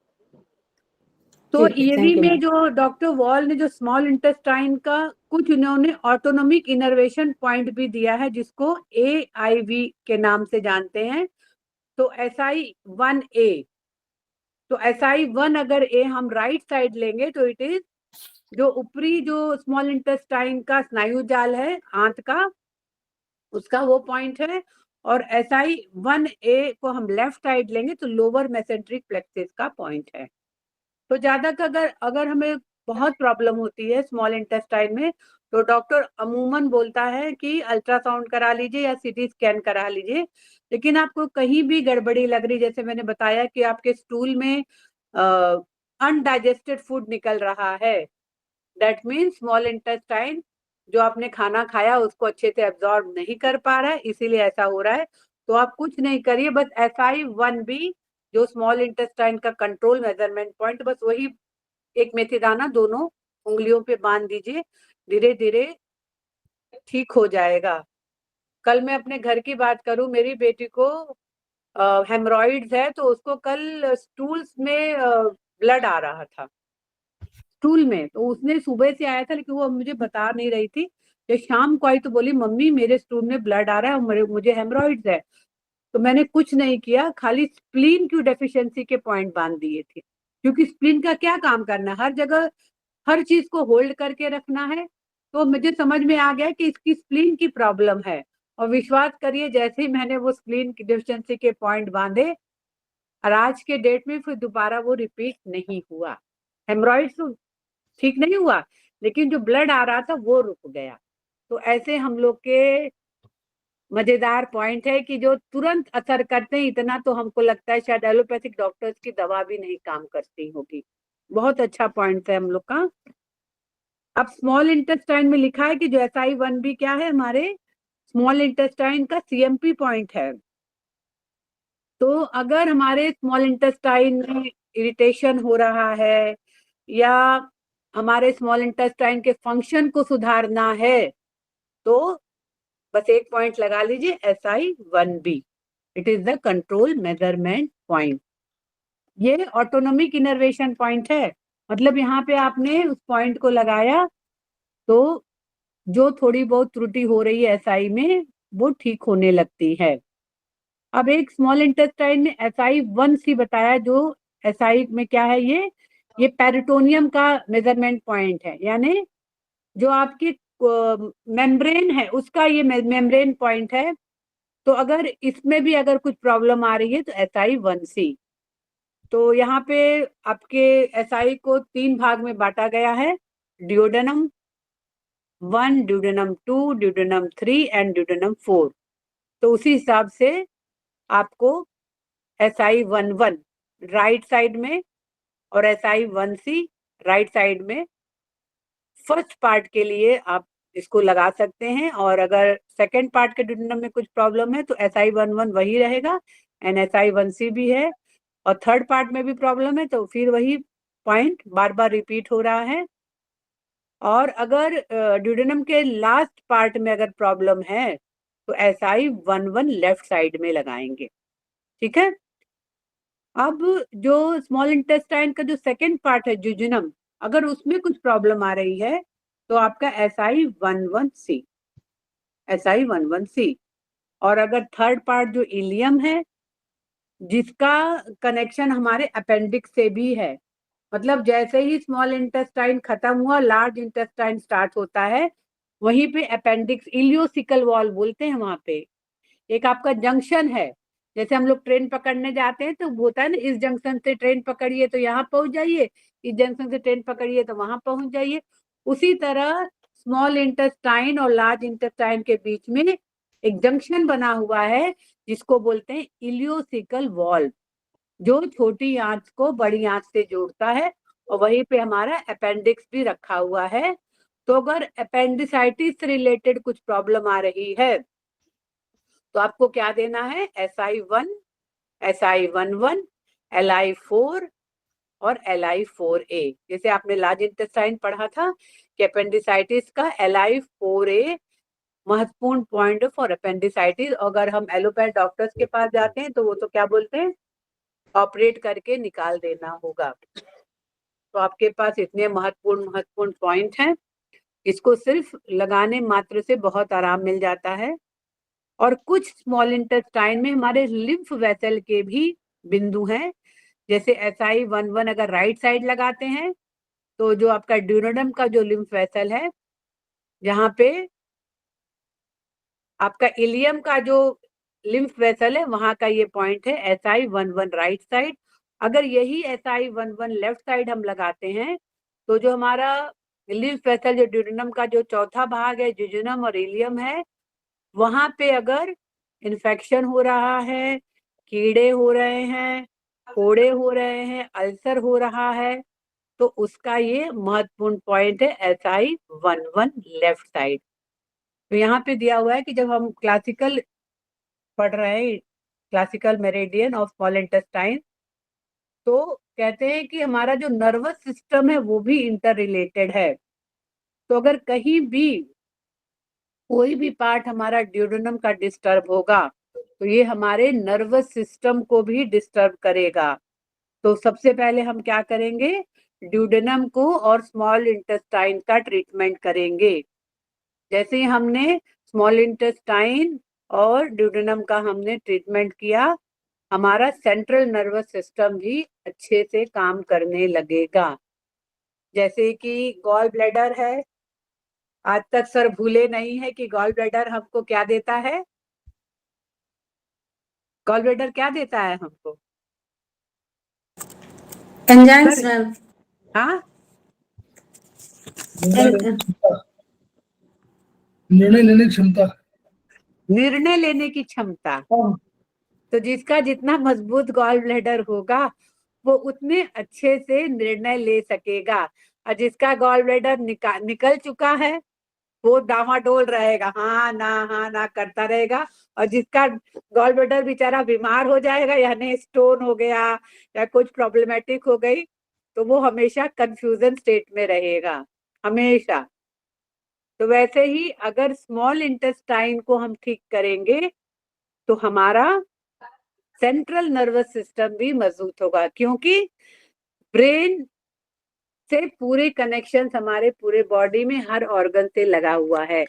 तो
ठीक है,
ईयरी
थैंक यू
में
मैम।
जो डॉक्टर वॉल ने जो स्मॉल इंटेस्टाइन का कुछ उन्होंने ऑटोनोमिक इनर्वेशन पॉइंट भी दिया है, जिसको AIV के नाम से जानते हैं। तो SI1A, तो SI1 अगर A हम राइट साइड लेंगे तो इट इज जो ऊपरी जो स्मॉल इंटेस्टाइन का स्नायु जाल है आंत का, उसका वो पॉइंट है। और SI1A को हम लेफ्ट साइड लेंगे तो लोअर मेसेंट्रिक प्लेक्सस का पॉइंट है। तो ज्यादा का अगर हमें बहुत प्रॉब्लम होती है स्मॉल इंटेस्टाइन में, तो डॉक्टर अमूमन बोलता है कि अल्ट्रासाउंड करा लीजिए या सीटी स्कैन करा लीजिए। लेकिन आपको कहीं भी गड़बड़ी लग रही, जैसे मैंने बताया कि आपके स्टूल में अनडाइजेस्टेड फूड निकल रहा है, दैट मीन स्मॉल इंटेस्टाइन जो आपने खाना खाया उसको अच्छे से एब्जॉर्ब नहीं कर पा रहा है, इसीलिए ऐसा हो रहा है। तो आप कुछ नहीं करिए, बस SI1B जो स्मॉल इंटेस्टाइन का कंट्रोल मेजरमेंट पॉइंट, बस वही एक मेथी दाना दोनों उंगलियों पे बांध दीजिए, धीरे धीरे ठीक हो जाएगा। कल मैं अपने घर की बात करूं, मेरी बेटी को हेमरॉइड्स है, तो उसको कल स्टूल्स में ब्लड आ रहा था, स्टूल में। तो उसने सुबह से आया था, लेकिन वो मुझे बता नहीं रही थी। जब शाम को आई तो बोली मम्मी मेरे स्टूल में ब्लड आ रहा है और मुझे हेमरॉइड्स है। तो मैंने कुछ नहीं किया, खाली स्प्लीन की डेफिशिएंसी के पॉइंट बांध दिए थे। क्योंकि स्प्लीन का क्या काम करना है, हर जगह हर चीज को होल्ड करके रखना है। तो मुझे समझ में आ गया कि इसकी स्प्लीन की प्रॉब्लम है। और विश्वास करिए, जैसे ही मैंने वो स्प्लीन की डेफिशिएंसी के पॉइंट बांधे, और आज के डेट में फिर दोबारा वो रिपीट नहीं हुआ। हेमरॉइड्स तो ठीक नहीं हुआ, लेकिन जो ब्लड आ रहा था वो रुक गया। तो ऐसे हम लोग के मजेदार पॉइंट है कि जो तुरंत असर करते हैं, इतना तो हमको लगता है शायद एलोपैथिक डॉक्टर्स की दवा भी नहीं काम करती होगी। बहुत अच्छा पॉइंट है हम लोग का। अब स्मॉल इंटेस्टाइन में लिखा है कि जो SI1B क्या है, हमारे स्मॉल इंटेस्टाइन का CMP पॉइंट है। तो अगर हमारे स्मॉल इंटेस्टाइन में इरिटेशन हो रहा है, या हमारे स्मॉल इंटेस्टाइन के फंक्शन को सुधारना है, तो बस एक पॉइंट लगा लीजिए, SI1B, it is the control measurement point. ये ऑटोनोमिक इनर्वेशन पॉइंट है, मतलब यहाँ पे आपने उस पॉइंट को लगाया तो जो थोड़ी बहुत त्रुटि हो रही है SI में वो ठीक होने लगती है। अब एक स्मॉल इंटेस्टाइन में SI1C बताया, जो SI में क्या है, ये पेरिटोनियम का मेजरमेंट पॉइंट है, यानी जो आपकी मेम्ब्रेन है उसका ये मेम्ब्रेन पॉइंट है। तो अगर इसमें भी अगर कुछ प्रॉब्लम आ रही है तो SI1C। तो यहाँ पे आपके SI को 3 भाग में बांटा गया है, duodenum 1, duodenum 2, duodenum 3 and duodenum 4। तो उसी हिसाब से आपको SI11 राइट साइड में और SI1C राइट साइड में फर्स्ट पार्ट के लिए आप इसको लगा सकते हैं। और अगर सेकंड पार्ट के ड्यूडेनम में कुछ प्रॉब्लम है तो SI11 वही रहेगा, NSI1C भी है, और थर्ड पार्ट में भी प्रॉब्लम है, तो फिर वही पॉइंट बार बार रिपीट हो रहा है। और अगर ड्यूडेनम के लास्ट पार्ट में अगर प्रॉब्लम है तो SI11 लेफ्ट साइड में लगाएंगे। ठीक है। अब जो स्मॉल इंटेस्टाइन का जो सेकेंड पार्ट है जुजुनम, अगर उसमें कुछ प्रॉब्लम आ रही है तो आपका SI11C। और अगर थर्ड पार्ट जो इलियम है, जिसका कनेक्शन हमारे अपेंडिक्स से भी है, मतलब जैसे ही स्मॉल इंटेस्टाइन खत्म हुआ लार्ज इंटेस्टाइन स्टार्ट होता है, वहीं पे अपेंडिक्स, इलियोसिकल वॉल बोलते हैं, वहां पे एक आपका जंक्शन है। जैसे हम लोग ट्रेन पकड़ने जाते हैं तो होता है ना, इस जंक्शन से ट्रेन पकड़िए तो यहाँ पहुंच जाइए, इस जंक्शन से ट्रेन पकड़िए तो वहां पहुंच जाइए। उसी तरह स्मॉल इंटेस्टाइन और लार्ज इंटेस्टाइन के बीच में एक जंक्शन बना हुआ है, जिसको बोलते हैं इलियोसिकल वॉल्व, जो छोटी आंत को बड़ी आंत से जोड़ता है, और वहीं पे हमारा अपेंडिक्स भी रखा हुआ है। तो अगर अपेंडिसाइटिस से रिलेटेड कुछ प्रॉब्लम आ रही है तो आपको क्या देना है, SI1, SI11, LI4 और LI4A। जैसे आपने लार्ज इंटेस्टाइन पढ़ा था कि अपेंडिसाइटिस का LI4A महत्वपूर्ण पॉइंट फॉर अपेंडिसाइटिस। अगर हम एलोपैथ डॉक्टर्स के पास जाते हैं तो वो तो क्या बोलते हैं, ऑपरेट करके निकाल देना होगा। तो आपके पास इतने महत्वपूर्ण पॉइंट हैं, इसको सिर्फ लगाने मात्र से बहुत आराम मिल जाता है। और कुछ स्मॉल इंटेस्टाइन में हमारे लिम्फ वेसल के भी बिंदु हैं। जैसे SI11 अगर राइट साइड लगाते हैं तो जो आपका ड्यूडेनम का जो लिम्फ वेसल है, जहाँ पे आपका इलियम का जो लिम्फ वेसल है, वहां का ये पॉइंट है SI11 राइट साइड। अगर यही SI11 लेफ्ट साइड हम लगाते हैं तो जो हमारा लिम्फ वेसल, जो ड्यूडेनम का जो चौथा भाग है, जुजुनम और इलियम है, वहां पे अगर इन्फेक्शन हो रहा है, कीड़े हो रहे हैं, फोड़े हो रहे हैं, अल्सर हो रहा है, तो उसका ये महत्वपूर्ण पॉइंट है SI11 लेफ्ट साइड। तो यहाँ पे दिया हुआ है कि जब हम क्लासिकल पढ़ रहे हैं, classical meridian of small intestine, तो कहते हैं कि हमारा जो नर्वस सिस्टम है वो भी इंटर रिलेटेड है। तो अगर कहीं भी कोई भी पार्ट हमारा ड्यूडेनम का डिस्टर्ब होगा तो ये हमारे नर्वस सिस्टम को भी डिस्टर्ब करेगा। तो सबसे पहले हम क्या करेंगे, ड्यूडेनम को और स्मॉल इंटेस्टाइन का ट्रीटमेंट करेंगे। जैसे ही हमने स्मॉल इंटेस्टाइन और ड्यूडेनम का हमने ट्रीटमेंट किया, हमारा सेंट्रल नर्वस सिस्टम भी अच्छे से काम करने लगेगा। जैसे कि गॉल ब्लैडर है, आज तक सर भूले नहीं है कि गॉल ब्लैडर हमको क्या देता है, गॉल ब्लैडर क्या देता है हमको,
एंजाइम्स मैम।
हाँ,
निर्णय लेने की क्षमता।
निर्णय लेने की क्षमता। तो जिसका जितना मजबूत गॉल ब्लैडर होगा वो उतने अच्छे से निर्णय ले सकेगा, और जिसका गॉल ब्लैडर निकल चुका है वो डामाडोल रहेगा, हाँ ना करता रहेगा। और जिसका गॉल ब्लैडर बेचारा बीमार हो जाएगा, यानी स्टोन हो गया या कुछ प्रॉब्लमेटिक हो गई, तो वो हमेशा कंफ्यूजन स्टेट में रहेगा, हमेशा। तो वैसे ही अगर स्मॉल इंटेस्टाइन को हम ठीक करेंगे तो हमारा सेंट्रल नर्वस सिस्टम भी मजबूत होगा, क्योंकि ब्रेन से पूरे कनेक्शन हमारे पूरे बॉडी में हर ऑर्गन से लगा हुआ है।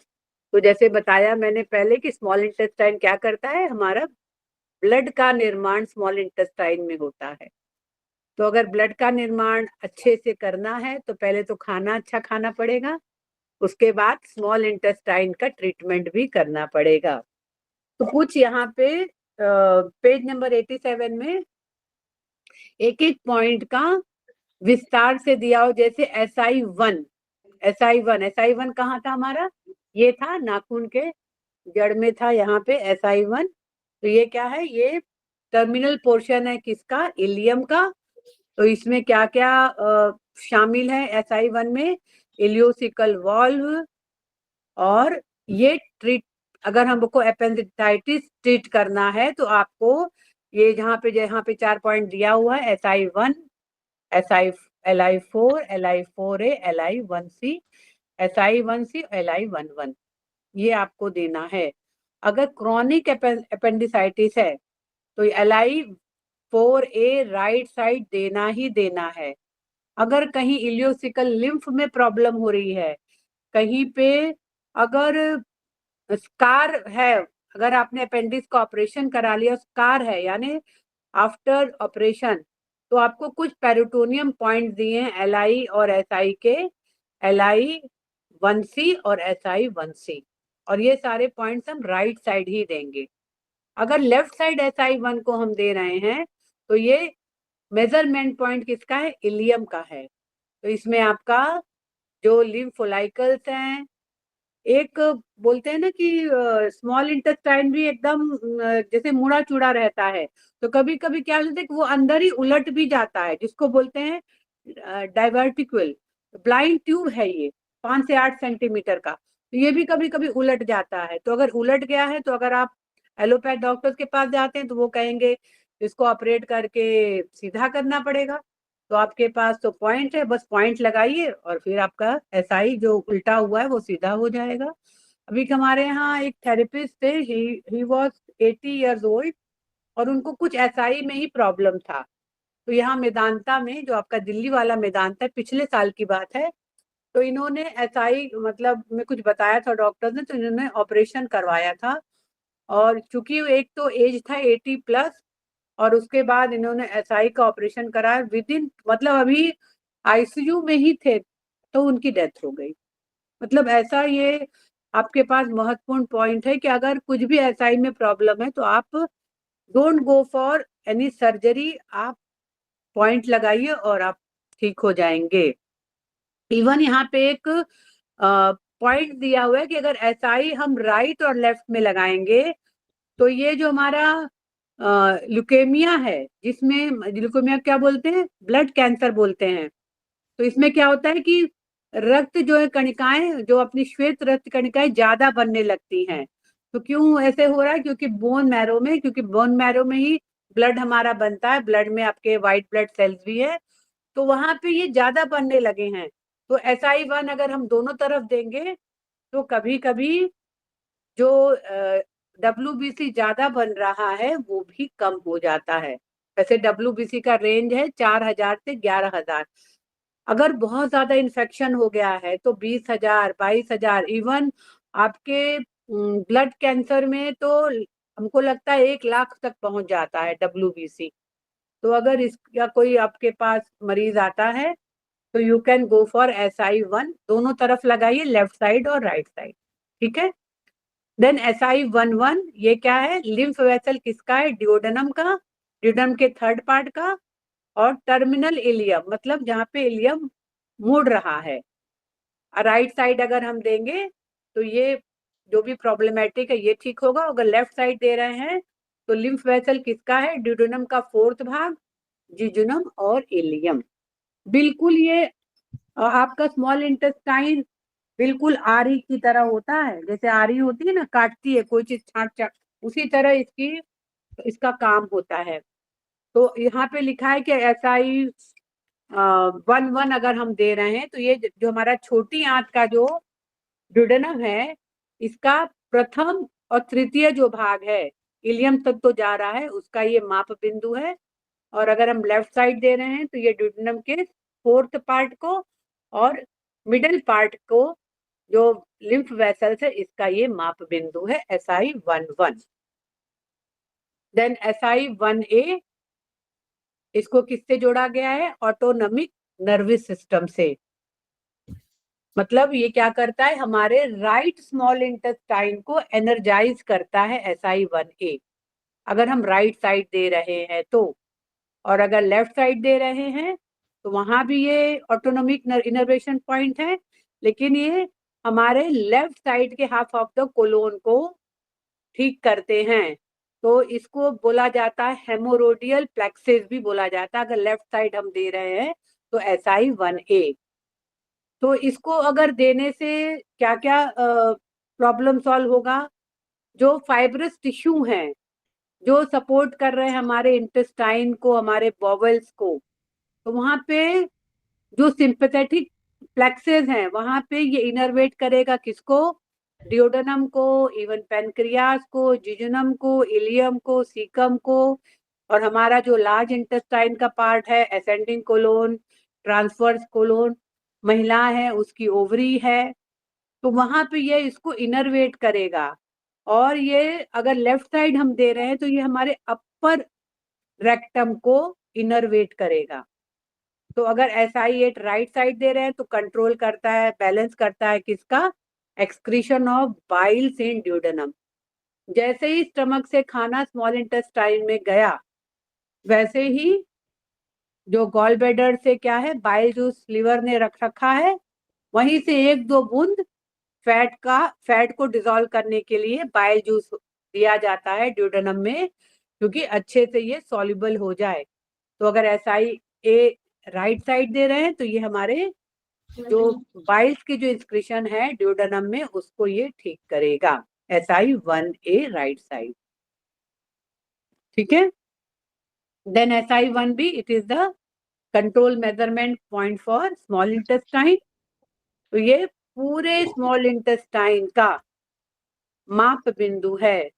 तो जैसे बताया मैंने पहले कि स्मॉल इंटेस्टाइन क्या करता है, हमारा ब्लड का निर्माण स्मॉल इंटेस्टाइन में होता है। तो अगर ब्लड का निर्माण अच्छे से करना है तो पहले तो खाना अच्छा खाना पड़ेगा, उसके बाद स्मॉल इंटेस्टाइन का ट्रीटमेंट भी करना पड़ेगा। तो कुछ यहाँ पे पेज नंबर 87 में एक एक पॉइंट का विस्तार से दिया हो। जैसे SI1 कहाँ था हमारा, ये था नाखून के जड़ में था, यहाँ पे SI1। तो ये क्या है, ये टर्मिनल पोर्शन है किसका, इलियम का। तो इसमें क्या क्या शामिल है SI1 में, इलियोसिकल वॉल्व। और ये ट्रीट, अगर हमको अपेंडिसाइटिस ट्रीट करना है तो आपको ये जहाँ पे 4 पॉइंट दिया हुआ है, SI1, LI4, LI4A, LI1C, SI1C, LI11, ये आपको देना है। अगर क्रॉनिक अपेंडिसाइटिस है तो LI4A राइट साइड देना ही देना है। अगर कहीं इलियोसिकल लिम्फ में प्रॉब्लम हो रही है, कहीं पे अगर स्कार है, अगर आपने अपेंडिक्स का ऑपरेशन करा लिया, स्कार है यानी आफ्टर ऑपरेशन, तो आपको कुछ पेरिटोनियम पॉइंट दिए हैं LI और SI के, LI1C और SI1C, और ये सारे पॉइंट्स हम राइट साइड ही देंगे। अगर लेफ्ट साइड SI1 को हम दे रहे हैं तो ये मेजरमेंट पॉइंट किसका है? इलियम का है। तो इसमें आपका जो लिम्फोलाइकल्स हैं, एक बोलते हैं ना कि स्मॉल इंटेस्टाइन भी एकदम जैसे मुड़ा चूड़ा रहता है, तो कभी कभी क्या होता है कि वो अंदर ही उलट भी जाता है, जिसको बोलते हैं डाइवर्टिक्यूल ब्लाइंड ट्यूब है ये, 5 से 8 सेंटीमीटर का, तो ये भी कभी कभी उलट जाता है। तो अगर उलट गया है तो अगर आप एलोपैथ डॉक्टर्स के पास जाते हैं तो वो कहेंगे इसको ऑपरेट करके सीधा करना पड़ेगा। तो आपके पास तो पॉइंट है, बस पॉइंट लगाइए और फिर आपका SI जो उल्टा हुआ है वो सीधा हो जाएगा। अभी हमारे यहाँ एक थेरेपिस्ट थे, ही वाज 80 इयर्स ओल्ड, और उनको कुछ SI में ही प्रॉब्लम था। तो यहाँ मेदांता में, जो आपका दिल्ली वाला मेदांता है, पिछले साल की बात है, तो इन्होंने SI मतलब में कुछ बताया था डॉक्टर ने, तो इन्होंने ऑपरेशन करवाया था। और चूंकि एक तो एज था 80+, और उसके बाद इन्होंने SI का ऑपरेशन कराया, विद इन मतलब अभी ICU में ही थे तो उनकी डेथ हो गई। मतलब ऐसा ये आपके पास महत्वपूर्ण पॉइंट है कि अगर कुछ भी SI में प्रॉब्लम है तो आप don't go for any surgery, आप पॉइंट लगाइए और आप ठीक हो जाएंगे। इवन यहाँ पे एक पॉइंट दिया हुआ है कि अगर SI हम राइट और लेफ्ट में लगाएंगे तो ये जो हमारा ल्यूकेमिया है, जिसमें ल्यूकेमिया क्या बोलते हैं? ब्लड कैंसर बोलते हैं। तो इसमें क्या होता है कि रक्त जो है कणिकाएं, जो अपनी श्वेत रक्त कणिकाएं ज्यादा बनने लगती हैं। तो क्यों ऐसे हो रहा है? क्योंकि बोन मैरो में ही ब्लड हमारा बनता है, ब्लड में आपके व्हाइट ब्लड सेल्स भी है, तो वहां पे ये ज्यादा बनने लगे हैं। तो SI1 अगर हम दोनों तरफ देंगे तो कभी कभी जो WBC ज्यादा बन रहा है वो भी कम हो जाता है। वैसे WBC का रेंज है 4000 से 11000। अगर बहुत ज्यादा इन्फेक्शन हो गया है तो 20000, 22000, इवन आपके ब्लड कैंसर में तो हमको लगता है 1 लाख तक पहुंच जाता है WBC। तो अगर इसका कोई आपके पास मरीज आता है तो you can go for SI1, दोनों तरफ लगाइए, लेफ्ट साइड और राइट साइड, ठीक है। देन SI11, ये क्या है? लिम्फ वेसल किसका है? डिओडेनम का, डिओडेनम के थर्ड पार्ट का, और टर्मिनल इलियम, मतलब जहाँ पे इलियम मुड़ रहा है। राइट साइड अगर हम देंगे तो ये जो भी प्रॉब्लमेटिक है ये ठीक होगा। अगर लेफ्ट साइड दे रहे हैं तो लिम्फ वेसल किसका है? डिओडेनम का फोर्थ भाग, जिजुनम और इलियम। बिल्कुल ये आपका स्मॉल इंटेस्टाइन बिल्कुल आरी की तरह होता है, जैसे आरी होती है ना, काटती है कोई चीज छाट छाट, उसी तरह इसका काम होता है। तो यहाँ पे लिखा है कि SI11 अगर हम दे रहे हैं तो ये जो हमारा छोटी आंत का जो ड्यूडेनम है, इसका प्रथम और तृतीय जो भाग है, इलियम तक तो जा रहा है, उसका ये माप बिंदु है। और अगर हम लेफ्ट साइड दे रहे हैं तो ये ड्यूडेनम के फोर्थ पार्ट को और मिडिल पार्ट को, जो लिम्फ वेसल्स है, इसका ये माप बिंदु है SI11। देन SI1A, इसको किससे जोड़ा गया है? ऑटोनॉमिक नर्वस सिस्टम से। मतलब ये क्या करता है? हमारे राइट स्मॉल इंटेस्टाइन को एनर्जाइज करता है SI1A, अगर हम राइट साइड दे रहे हैं तो। और अगर लेफ्ट साइड दे रहे हैं तो वहां भी ये ऑटोनॉमिक इनर्वेशन पॉइंट है, लेकिन ये हमारे लेफ्ट साइड के हाफ ऑफ द कोलोन को ठीक करते हैं। तो इसको बोला जाता है हेमोरोडियल प्लेक्सिस भी बोला जाता है, अगर लेफ्ट साइड हम दे रहे हैं तो SI1A। तो इसको अगर देने से क्या क्या प्रॉब्लम सॉल्व होगा? जो फाइब्रस टिश्यू हैं, जो सपोर्ट कर रहे हैं हमारे इंटेस्टाइन को, हमारे बॉवल्स को। तो वहां पे जो सिंपैथेटिक प्लेक्सेस हैं वहां पे ये इनर्वेट करेगा किसको, डियोडेनम को, इवन पेनक्रियास को, जिजुनम को, इलियम को, सीकम को, और हमारा जो लार्ज इंटेस्टाइन का पार्ट है, असेंडिंग कोलोन, ट्रांसवर्स कोलोन, महिला है उसकी ओवरी है, तो वहां पे ये इसको इनर्वेट करेगा। और ये अगर लेफ्ट साइड हम दे रहे हैं तो ये हमारे अपर रेक्टम को इनर्वेट करेगा। तो अगर SI8 राइट साइड दे रहे हैं तो कंट्रोल करता है, बैलेंस करता है किसका, excretion of Biles in duodenum. जैसे ही स्टमक से खाना स्मॉल इंटेस्टाइन में गया, वैसे ही जो गॉल ब्लैडर से क्या है, बाइल जूस लीवर ने रख रखा है, वहीं से 1-2 बूंद फैट को डिसॉल्व करने के लिए बाइल जूस दिया जाता है ड्यूडेनम में, क्योंकि अच्छे से ये सॉल्युबल हो जाए। तो अगर SI8 राइट साइड दे रहे हैं तो ये हमारे जो बाइल्स की जो एक्सक्रीशन है ड्यूडेनम में उसको ये ठीक करेगा, SI1A राइट साइड। ठीक है। Then SI1B, it is the control measurement point for small intestine. तो ये पूरे स्मॉल इंटेस्टाइन का माप बिंदु है।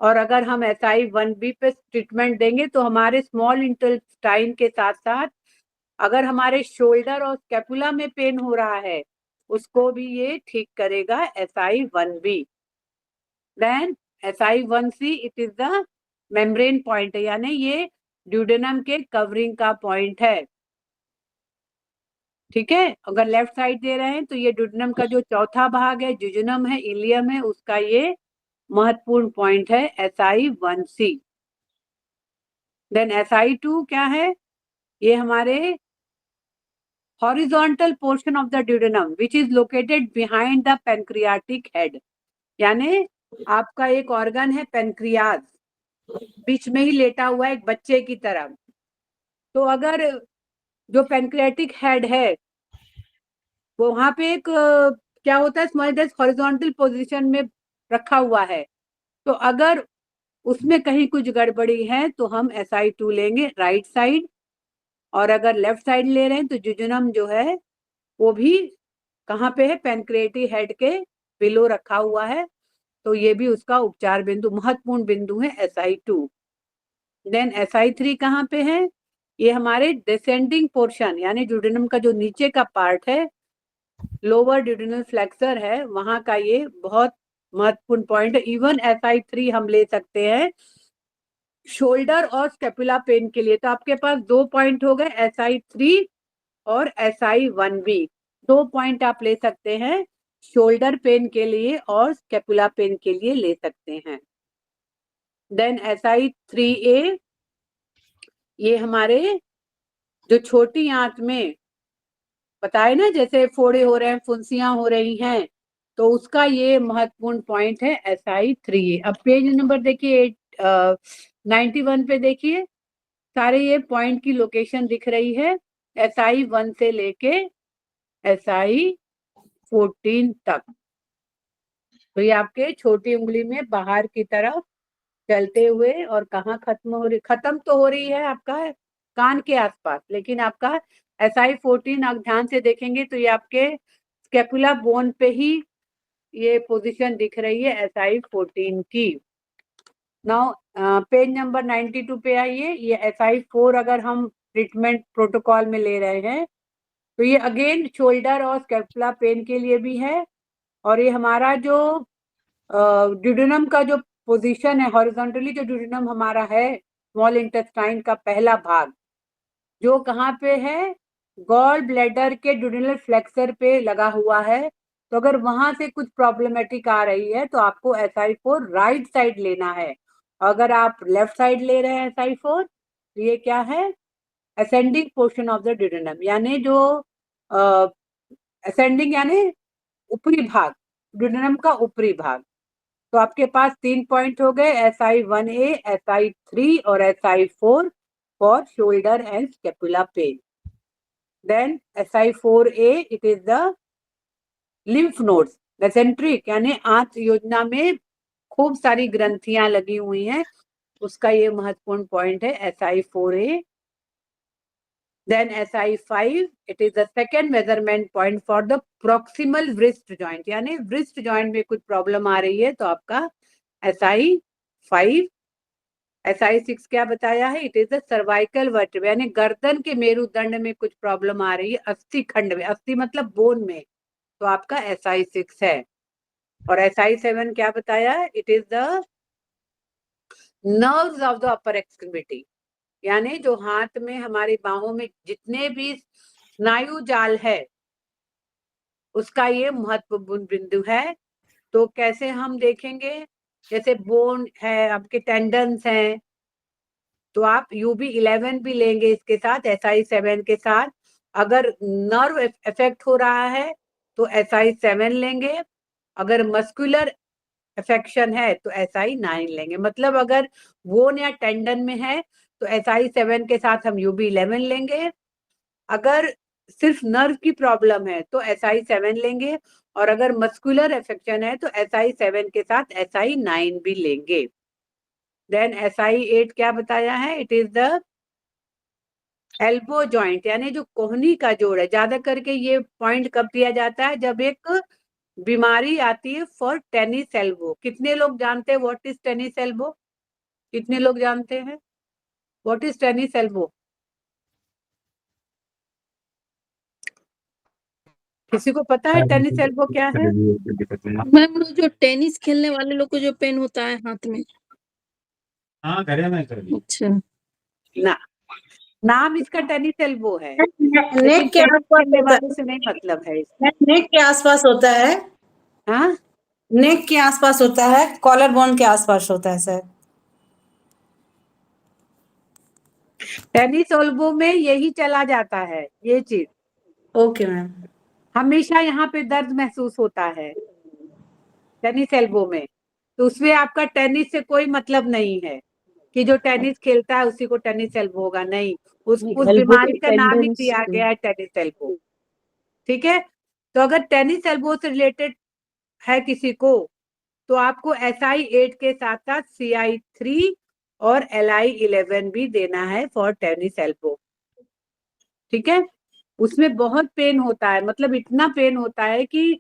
और अगर हम SI1B पे ट्रीटमेंट देंगे तो हमारे स्मॉल इंटेस्टाइन के साथ साथ अगर हमारे शोल्डर और स्कैपुला में पेन हो रहा है उसको भी ये ठीक करेगा, SI1B। Then SI1C, it is the membrane point, यानी ये ड्यूडेनम के कवरिंग का पॉइंट है। ठीक है। अगर लेफ्ट साइड दे रहे हैं तो ये ड्यूडेनम का जो चौथा भाग है, जिजुनम है, इलियम है, उसका ये महत्वपूर्ण पॉइंट है, SI1C। देन SI2 क्या है, ये हमारे horizontal portion of the duodenum which is located behind the pancreatic head, यानी आपका एक ऑर्गन है पेनक्रियाज, बीच में ही लेटा हुआ है एक बच्चे की तरह। तो अगर जो पेनक्रियाटिक हेड है वो वहां पे एक क्या होता है, स्मॉल हॉरिजॉन्टल पोजीशन में रखा हुआ है, तो अगर उसमें कहीं कुछ गड़बड़ी है तो हम SI2 लेंगे राइट साइड। और अगर लेफ्ट साइड ले रहे हैं तो जिजुनम जो है वो भी कहाँ पे है, पेनक्रियाटिक हेड के बिलो रखा हुआ है, तो ये भी उसका उपचार बिंदु, महत्वपूर्ण बिंदु है SI2। देन SI3 कहाँ पे है, ये हमारे डिसेंडिंग पोर्शन यानी ड्यूडेनम का जो नीचे का पार्ट है, लोअर ड्यूडेनल फ्लेक्सर है, वहां का ये बहुत महत्वपूर्ण पॉइंट है। इवन SI3 हम ले सकते हैं शोल्डर और स्कैपुला पेन के लिए। तो आपके पास 2 पॉइंट हो गए, SI3 और SI1B। 2 पॉइंट आप ले सकते हैं, शोल्डर पेन के लिए और स्कैपुला पेन के लिए ले सकते हैं। देन SI3A, ये हमारे जो छोटी आंत में बताए ना, जैसे फोड़े हो रहे हैं, फुंसियां हो रही हैं, तो उसका ये महत्वपूर्ण पॉइंट है SI3A। अब पेज नंबर देखिए 91 पे देखिए, सारे ये पॉइंट की लोकेशन दिख रही है, SI1 से लेके SI14 तक। तो ये आपके छोटी उंगली में बाहर की तरफ चलते हुए और कहाँ खत्म हो रही, खत्म तो हो रही है आपका कान के आसपास, लेकिन आपका SI14 आप ध्यान से देखेंगे तो ये आपके स्कैपुला बोन पे ही ये पोजीशन दिख रही है SI14 की। नाउ पेज नंबर 92 पे आइए, ये SI4 अगर हम ट्रीटमेंट प्रोटोकॉल में ले रहे हैं तो ये अगेन शोल्डर और स्कैपुला पेन के लिए भी है। और ये हमारा जो ड्यूडेनम का जो पोजीशन है, हॉरिजॉन्टली जो ड्यूडेनम हमारा है स्मॉल इंटेस्टाइन का पहला भाग, जो कहाँ पे है, गॉल ब्लैडर के ड्यूडेनल फ्लेक्सर पे लगा हुआ है। तो अगर वहां से कुछ प्रॉब्लमेटिक आ रही है तो आपको SI4 राइट साइड लेना है। अगर आप लेफ्ट साइड ले रहे हैं SI4, तो ये क्या है, ascending portion of the duodenum, यानी जो असेंडिंग यानी ऊपरी भाग, ड्यूडेनम का ऊपरी भाग। तो आपके पास 3 पॉइंट हो गए, SI1A, SI3 और SI4 for shoulder and scapula pain. Then SI4A, it is the lymph nodes, mesenteric यानी आंत योजना में खूब सारी ग्रंथियां लगी हुई हैं, उसका ये महत्वपूर्ण पॉइंट है SI4A। Then SI5, it is the second measurement point for the proximal wrist joint, यानी wrist joint में कुछ प्रॉब्लम आ रही है तो आपका SI5। SI6 क्या बताया है? It is the cervical vertebra, यानी गर्दन के मेरुदंड में कुछ प्रॉब्लम आ रही है, अस्थि खंड में, अस्थि मतलब बोन में, तो आपका SI6 है। और SI7 क्या बताया? It is the nerves of the upper extremity, यानी जो हाथ में हमारी बाहों में जितने भी स्नायु जाल है उसका ये महत्वपूर्ण बिंदु है। तो कैसे हम देखेंगे? जैसे बोन है, आपके टेंडन्स हैं, तो आप UB11 भी लेंगे इसके साथ, SI7 के साथ। अगर नर्व इफेक्ट हो रहा है तो SI7 लेंगे, अगर मस्कुलर अफेक्शन है तो SI9 लेंगे। मतलब अगर बोन या टेंडन में है तो SI7 के साथ हम UB11 लेंगे, अगर सिर्फ नर्व की प्रॉब्लम है तो SI7 लेंगे, और अगर मस्कुलर अफेक्शन है तो SI7 के साथ SI9 भी लेंगे। देन SI8 क्या बताया है? It is the elbow joint, यानी जो कोहनी का जोड़ है। ज्यादा करके ये पॉइंट कब दिया जाता है? जब एक बीमारी आती है फॉर टेनिस एल्बो। कितने लोग जानते हैं व्हाट इज टेनिस एल्बो? कितने लोग जानते हैं व्हाट इज टेनिस एल्बो? किसी को पता है टेनिस एल्बो क्या है?
मैम वो जो टेनिस खेलने वाले लोग को जो पेन होता है हाथ में।
हाँ करे मैं कर दी।
अच्छा,
ना, नाम इसका टेनिस एल्बो है,
नेक
लेकिन
के
टेनिस
आसपास
खेलने
होता
वाले से नहीं मतलब है इसका।
है, नेक के आसपास होता है,
हाँ,
नेक के आसपास होता है, कॉलर बोन के आसपास होता है सर।
टेनिस एल्बो में यही चला जाता है ये चीज,
ओके मैम।
हमेशा यहाँ पे दर्द महसूस होता है टेनिस एल्बो में। तो उसमें आपका टेनिस से कोई मतलब नहीं है कि जो टेनिस खेलता है उसी को टेनिस एल्बो होगा, नहीं, उस बीमारी का नाम ही दिया गया है टेनिस एल्बो। ठीक है, तो अगर टेनिस एल्बो से रिलेटेड है किसी को तो आपको SI8 के साथ साथ CI3 और LI11 भी देना है फॉर टेनिस एल्बो। ठीक है, उसमें बहुत पेन होता है, मतलब इतना पेन होता है कि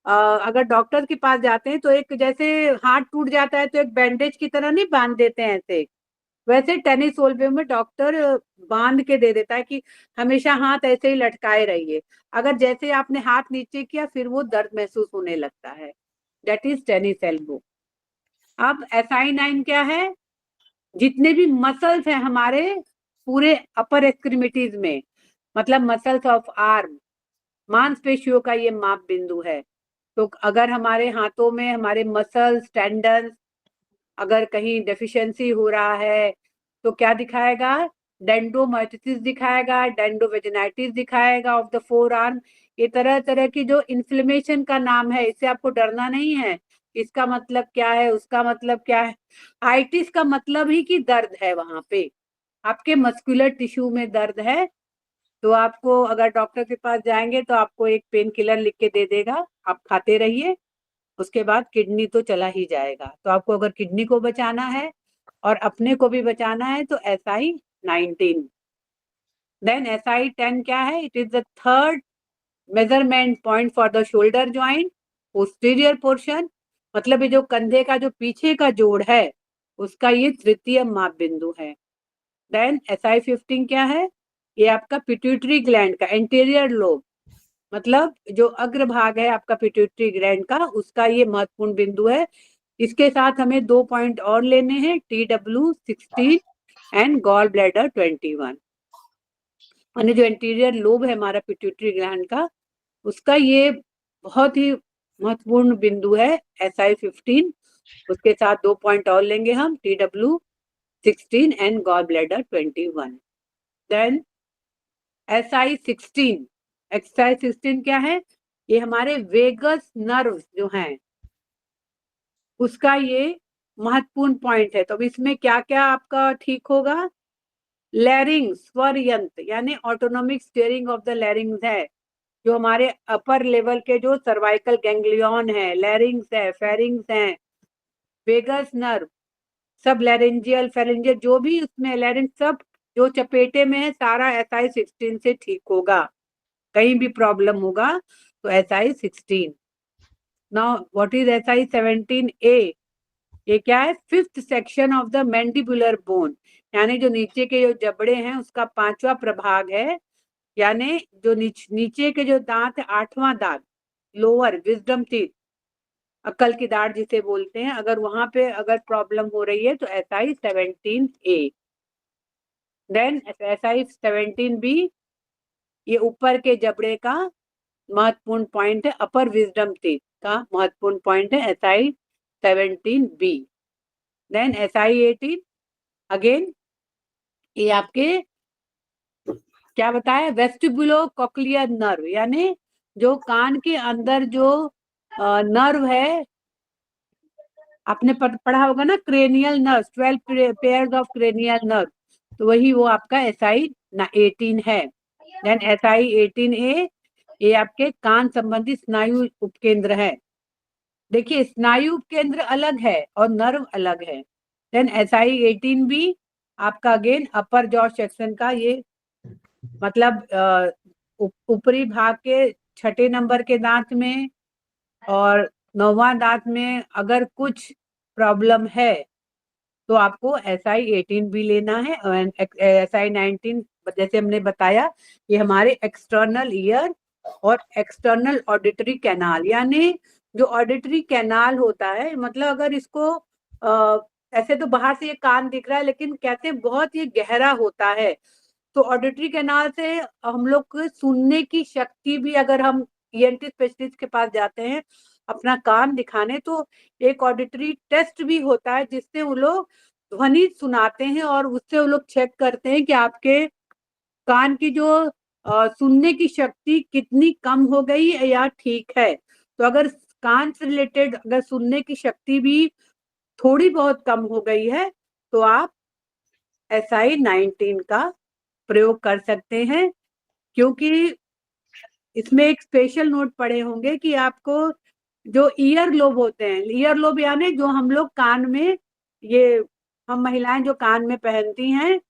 अगर डॉक्टर के पास जाते हैं तो एक जैसे हाथ टूट जाता है तो एक बैंडेज की तरह नहीं बांध देते हैं ऐसे, वैसे टेनिस एल्बो में डॉक्टर बांध के दे देता है कि हमेशा हाथ ऐसे ही लटकाए रहिए। अगर जैसे आपने हाथ नीचे किया फिर वो दर्द महसूस होने लगता है, दैट इज टेनिस एल्बो। अब SI9 क्या है? जितने भी मसल्स हैं हमारे पूरे अपर एक्सट्रीमिटीज में, मतलब मसल्स ऑफ आर्म, मांसपेशियों का ये माप बिंदु है। तो अगर हमारे हाथों में हमारे मसल्स, टेंडन्स, अगर कहीं डेफिशिएंसी हो रहा है तो क्या दिखाएगा? डेंडोमाइटिस दिखाएगा, डेंडोवेजिनाइटिस दिखाएगा ऑफ द फोर आर्म। ये तरह तरह की जो इन्फ्लेमेशन का नाम है, इससे आपको डरना नहीं है। इसका मतलब क्या है, उसका मतलब क्या है? आइटिस का मतलब ही कि दर्द है, वहां पे आपके मस्कुलर टिश्यू में दर्द है। तो आपको अगर डॉक्टर के पास जाएंगे तो आपको एक पेन किलर लिख के दे देगा, आप खाते रहिए, उसके बाद किडनी तो चला ही जाएगा। तो आपको अगर किडनी को बचाना है और अपने को भी बचाना है तो SI19। देन SI10 क्या है? It is the third measurement point for the shoulder joint, posterior portion, मतलब ये जो कंधे का जो पीछे का जोड़ है उसका ये तृतीय माप बिंदु है। देन SI15 क्या है? ये आपका पिट्यूटरी ग्लैंड का एंटीरियर लोब, मतलब जो अग्रभाग है आपका पिट्यूटरी ग्लैंड का, उसका ये महत्वपूर्ण बिंदु है। इसके साथ हमें 2 पॉइंट और लेने हैं, TW16 एंड गॉल ब्लैडर 21, यानी जो एंटीरियर लोब है हमारा पिट्यूटरी ग्लैंड का, उसका ये बहुत ही महत्वपूर्ण बिंदु है SI15। उसके साथ 2 पॉइंट और लेंगे हम, TW16 and gall bladder 21। Then SI16 क्या है? ये हमारे वेगस नर्व जो हैं उसका ये महत्वपूर्ण पॉइंट है। तो अब इसमें क्या क्या आपका ठीक होगा? लैरिंग्स, स्वर यंत्र, यानी autonomic steering of the larynx है, जो हमारे अपर लेवल के जो सर्वाइकल गैंग्लियन है, लैरिंग्स है, फेरिंग्स है, वेगस नर्व, सब लैरेंजियल फेरेंजियल जो भी उसमें लैरिंक्स सब जो चपेटे में है सारा SI16 से ठीक होगा। कहीं भी प्रॉब्लम होगा तो SI16। Now what is SI17A? ये क्या है? 5th section of the mandibular bone, यानी जो नीचे के जो जबड़े हैं उसका 5वां प्रभाग है, यानी जो नीचे के जो दांत है 8वां दांत, लोअर विजडम टीथ, अक्ल की दाढ़ जिसे बोलते हैं, अगर वहां पे अगर प्रॉब्लम हो रही है तो SI17A। देन SI17B, ये ऊपर के जबड़े का महत्वपूर्ण पॉइंट है, अपर विजडम टीथ का महत्वपूर्ण पॉइंट है SI17B। देन SI18 अगेन, ये आपके क्या बताया? वेस्टिबुलो कॉक्लियर नर्व, यानी जो कान के अंदर जो नर्व है, आपने पढ़ा होगा ना, cranial nerve, 12 pairs of cranial nerve, तो वही वो आपका SI18 है। देन SI18A, ये आपके कान संबंधी स्नायु उपकेंद्र है। देखिए स्नायु उपकेंद्र अलग है और नर्व अलग है। देन SI18B आपका अगेन अपर जॉ सेक्शन का, ये मतलब ऊपरी भाग के 6ठे नंबर के दांत में और 9वां दांत में अगर कुछ प्रॉब्लम है तो आपको SI18B लेना है। और SI19 जैसे हमने बताया, ये हमारे एक्सटर्नल ईयर और एक्सटर्नल ऑडिटरी कैनाल, यानी जो ऑडिटरी कैनाल होता है, मतलब अगर इसको ऐसे तो बाहर से ये कान दिख रहा है लेकिन कहते हैं बहुत ही गहरा होता है, तो ऑडिटरी कैनाल से हम लोग को सुनने की शक्ति भी, अगर हम ENT स्पेशलिस्ट के पास जाते हैं अपना कान दिखाने, तो एक ऑडिटरी टेस्ट भी होता है जिससे वो लोग ध्वनि सुनाते हैं और उससे वो लोग चेक करते हैं कि आपके कान की जो सुनने की शक्ति कितनी कम हो गई है या ठीक है। तो अगर कान से रिलेटेड अगर सुनने की शक्ति भी थोड़ी बहुत कम हो गई है तो आप SI19 का प्रयोग कर सकते हैं, क्योंकि इसमें एक स्पेशल नोट पढ़े होंगे कि आपको जो ईयर लोब होते हैं, ईयर लोब यानी जो हम लोग कान में, ये हम महिलाएं जो कान में पहनती हैं,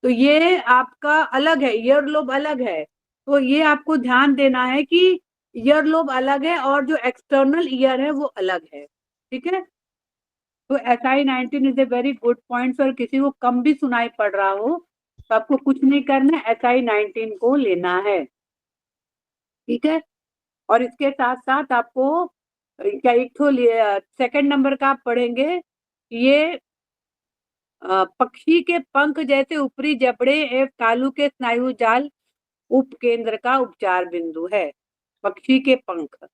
तो ये आपका अलग है, ईयर लोब अलग है। तो ये आपको ध्यान देना है कि ईयर लोब अलग है और जो एक्सटर्नल ईयर है वो अलग है, ठीक है। तो SI19 is a very good point. अगर किसी को कम भी सुनाई पड़ रहा हो तो आपको कुछ नहीं करना, SI19 को लेना है, ठीक है। और इसके साथ साथ आपको क्या एक तो 2nd नंबर का आप पढ़ेंगे, ये पक्षी के पंख जैसे ऊपरी जबड़े एवं तालु के स्नायु जाल उपकेंद्र का उपचार बिंदु है, पक्षी के पंख।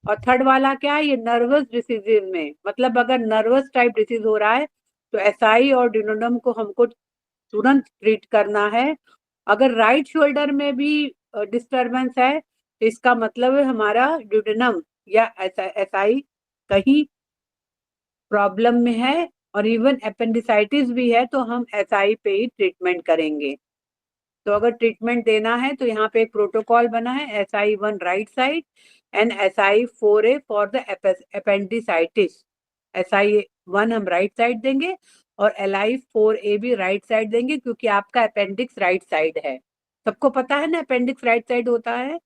और 3rd वाला क्या है? ये नर्वस डिसीजेज में, मतलब अगर नर्वस टाइप डिसीज हो रहा है तो SI और ड्यूडेनम को हमको तुरंत ट्रीट करना है। अगर राइट शोल्डर में भी डिस्टरबेंस है तो इसका मतलब है हमारा ड्यूडेनम या SI कहीं प्रॉब्लम में है, और इवन एपेंडिसाइटिस भी है तो हम SI पे ही ट्रीटमेंट करेंगे। तो अगर ट्रीटमेंट देना है तो यहाँ पे एक प्रोटोकॉल बना है, SI1 right side and SI4A for the appendicitis. SI1 हम राइट साइड देंगे और LI4A भी राइट साइड देंगे, क्योंकि आपका अपेंडिक्स राइट साइड है। सबको पता है ना अपेंडिक्स राइट साइड होता है,